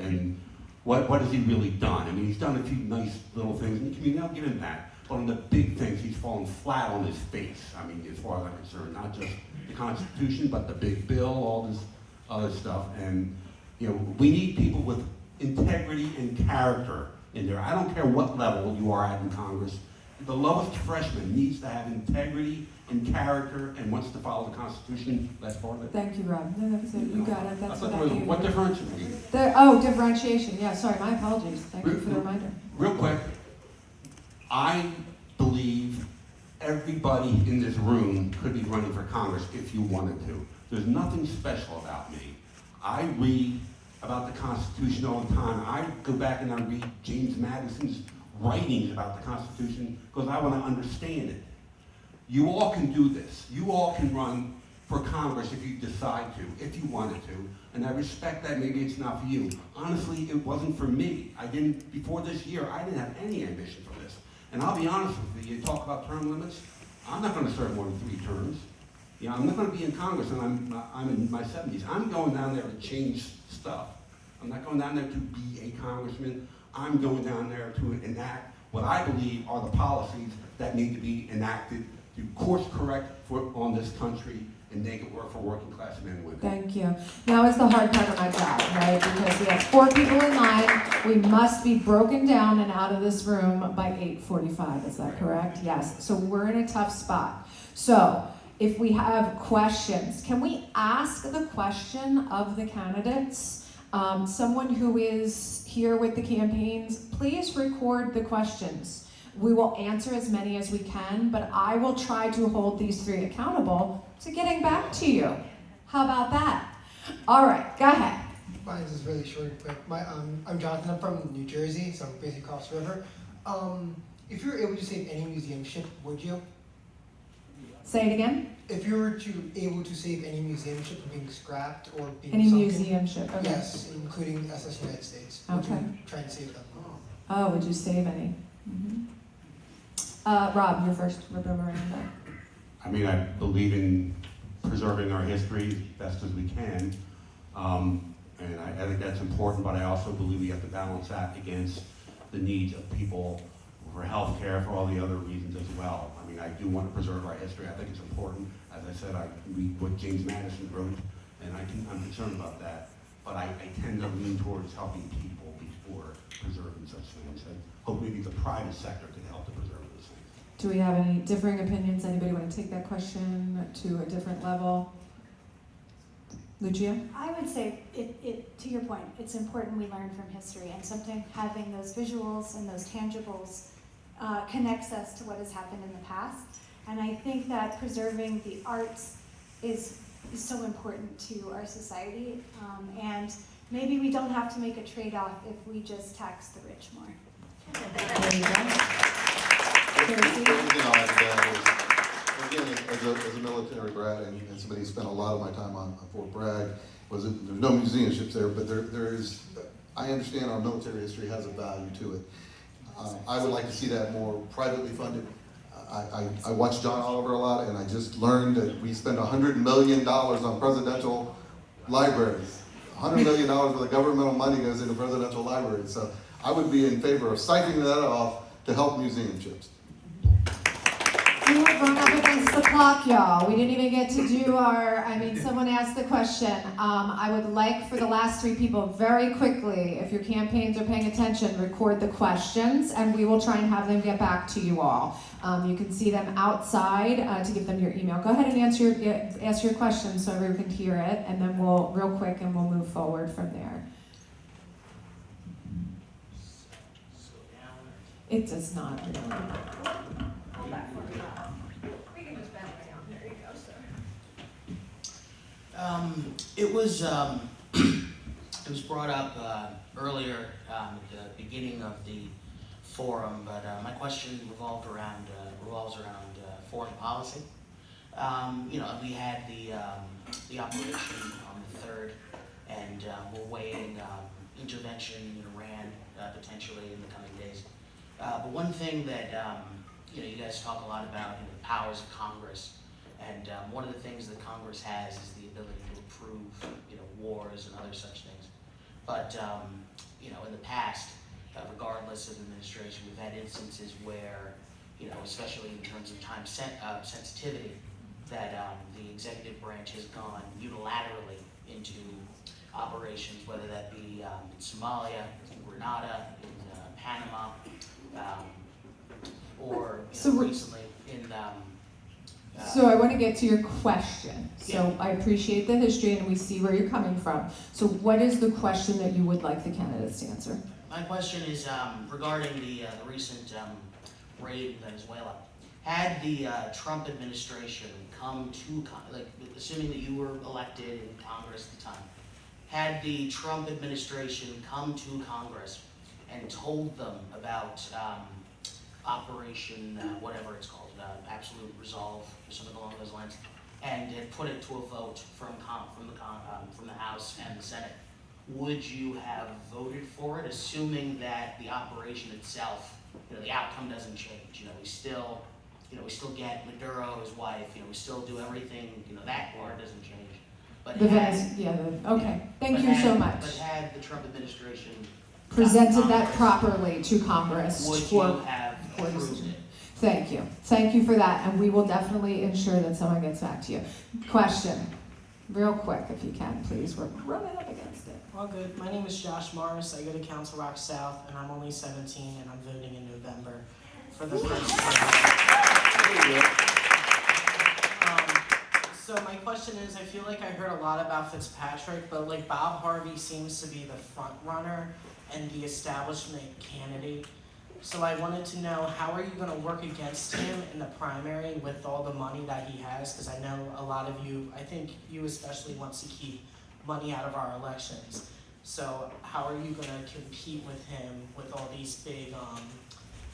and what has he really done? I mean, he's done a few nice little things, and the community, I'll give him that. But on the big things, he's fallen flat on his face. I mean, as far as I'm concerned, not just the Constitution, but the big bill, all this other stuff. And we need people with integrity and character in there. I don't care what level you are at in Congress. The lowest freshman needs to have integrity in character and wants to follow the Constitution, that's part of it. Thank you, Rob. No, that was it. You got it. That's what I knew. What differentiates me? Differentiation. Yeah, sorry, my apologies. Thank you for the reminder. Real quick, I believe everybody in this room could be running for Congress if you wanted to. There's nothing special about me. I read about the Constitution all the time. I go back and I read James Madison's writings about the Constitution because I want to understand it. You all can do this. You all can run for Congress if you decide to, if you wanted to, and I respect that. Maybe it's not for you. Honestly, it wasn't for me. Before this year, I didn't have any ambition for this. And I'll be honest with you, you talk about term limits, I'm not going to serve more than 3 terms. You know, I'm not going to be in Congress and I'm in my 70s. I'm going down there to change stuff. I'm not going down there to be a congressman. I'm going down there to enact what I believe are the policies that need to be enacted to course correct on this country and make it work for working class men and women. Thank you. Now is the hard part of my job, right? Because we have 4 people in line. We must be broken down and out of this room by 8:45. Is that correct? Yes. So we're in a tough spot. So if we have questions, can we ask the question of the candidates? Someone who is here with the campaigns, please record the questions. We will answer as many as we can, but I will try to hold these 3 accountable to getting back to you. How about that? All right, go ahead. Mine is really short and quick. I'm Jonathan. I'm from New Jersey, so I'm basically across the river. If you were able to save any museum ship, would you? Say it again. If you were able to save any museum ship from being scrapped or being Any sunken, museum ship, okay. yes, including the SS United States, would Okay. you try to save them? Oh, would you save any? Rob, you're first. Miranda. I mean, I believe in preserving our history as best as we can. And I think that's important, but I also believe we have to balance that against the needs of people for health care, for all the other reasons as well. I mean, I do want to preserve our history. I think it's important. As I said, I read what James Madison wrote, and I'm concerned about that. But I tend to lean towards helping people before preserving such things. And hope maybe the private sector can help to preserve those things. Do we have any differing opinions? Anybody want to take that question to a different level? Lucia? I would say, to your point, it's important we learn from history, and sometimes having those visuals and those tangibles connects us to what has happened in the past. And I think that preserving the arts is so important to our society, and maybe we don't have to make a trade-off if we just tax the rich more. There you go. Again, as a military brat and somebody who spent a lot of my time on Fort Bragg, there's no museum ships there, but there is, I understand our military history has a value to it. I would like to see that more privately funded. I watch John Oliver a lot, and I just learned that we spend $100 million on presidential libraries. $100 million worth of governmental money goes into presidential libraries. So I would be in favor of siphoning that off to help museum ships. We have run up against the clock, y'all. We didn't even get to do someone asked the question. I would like for the last 3 people very quickly, if your campaigns are paying attention, record the questions, and we will try and have them get back to you all. You can see them outside to give them your email. Go ahead and ask your question so everyone can hear it, and then we'll move forward from there. It does not. It was brought up earlier at the beginning of the forum, but my question revolves around foreign policy. We had the operation on the 3rd, and we're weighing intervention in Iran potentially in the coming days. But one thing that you guys talk a lot about, the powers of Congress. And one of the things that Congress has is the ability to approve, wars and other such things. But, in the past, regardless of administration, we've had instances where, especially in terms of time sensitivity, that the executive branch has gone unilaterally into operations, whether that be in Somalia, in Grenada, in Panama, or recently in So I want to get to your question. So I appreciate the history and we see where you're coming from. So what is the question that you would like the candidates to answer? My question is regarding the recent raid in Venezuela. Had the Trump administration come to, assuming that you were elected in Congress at the time, had the Trump administration come to Congress and told them about Operation, whatever it's called, Absolute Resolve, or something along those lines, and had put it to a vote from the House and the Senate, would you have voted for it, assuming that the operation itself, the outcome doesn't change? We still get Maduro, his wife. We still do everything. That part doesn't change. But okay. Thank you so much. But had the Trump administration presented that properly to Congress would you have approved it? Thank you. Thank you for that, and we will definitely ensure that someone gets back to you. Question, real quick if you can, please. We're running up against it. All good. My name is Josh Morris. I go to Council Rock South, and I'm only 17, and I'm voting in November for the first time. So my question is, I feel like I heard a lot about Fitzpatrick, but Bob Harvey seems to be the front runner and the establishment candidate. So I wanted to know, how are you going to work against him in the primary with all the money that he has? Because I know a lot of you, I think you especially, wants to keep money out of our elections. So how are you going to compete with him with all these big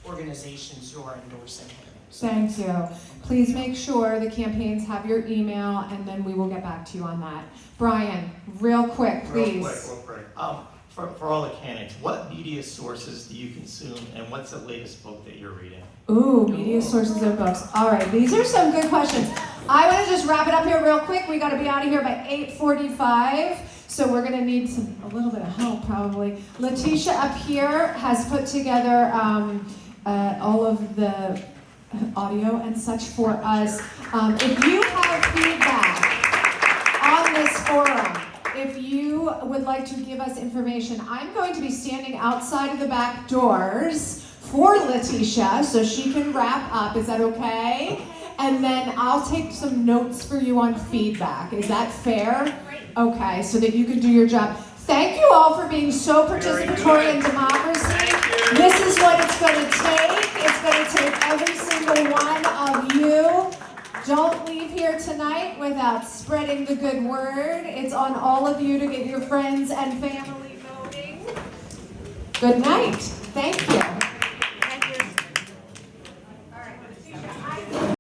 organizations who are endorsing him? Thank you. Please make sure the campaigns have your email, and then we will get back to you on that. Brian, real quick, please. Real quick. For all the candidates, what media sources do you consume, and what's the latest book that you're reading? Ooh, media sources of books. All right, these are some good questions. I want to just wrap it up here real quick. We got to be out of here by 8:45, so we're going to need a little bit of help probably. Letitia up here has put together all of the audio and such for us. If you have feedback on this forum, if you would like to give us information, I'm going to be standing outside of the back doors for Letitia so she can wrap up. Is that okay? And then I'll take some notes for you on feedback. Is that fair? Okay, so that you can do your job. Thank you all for being so participatory in democracy. This is what it's going to take. It's going to take every single one of you. Don't leave here tonight without spreading the good word. It's on all of you to get your friends and family voting. Good night. Thank you.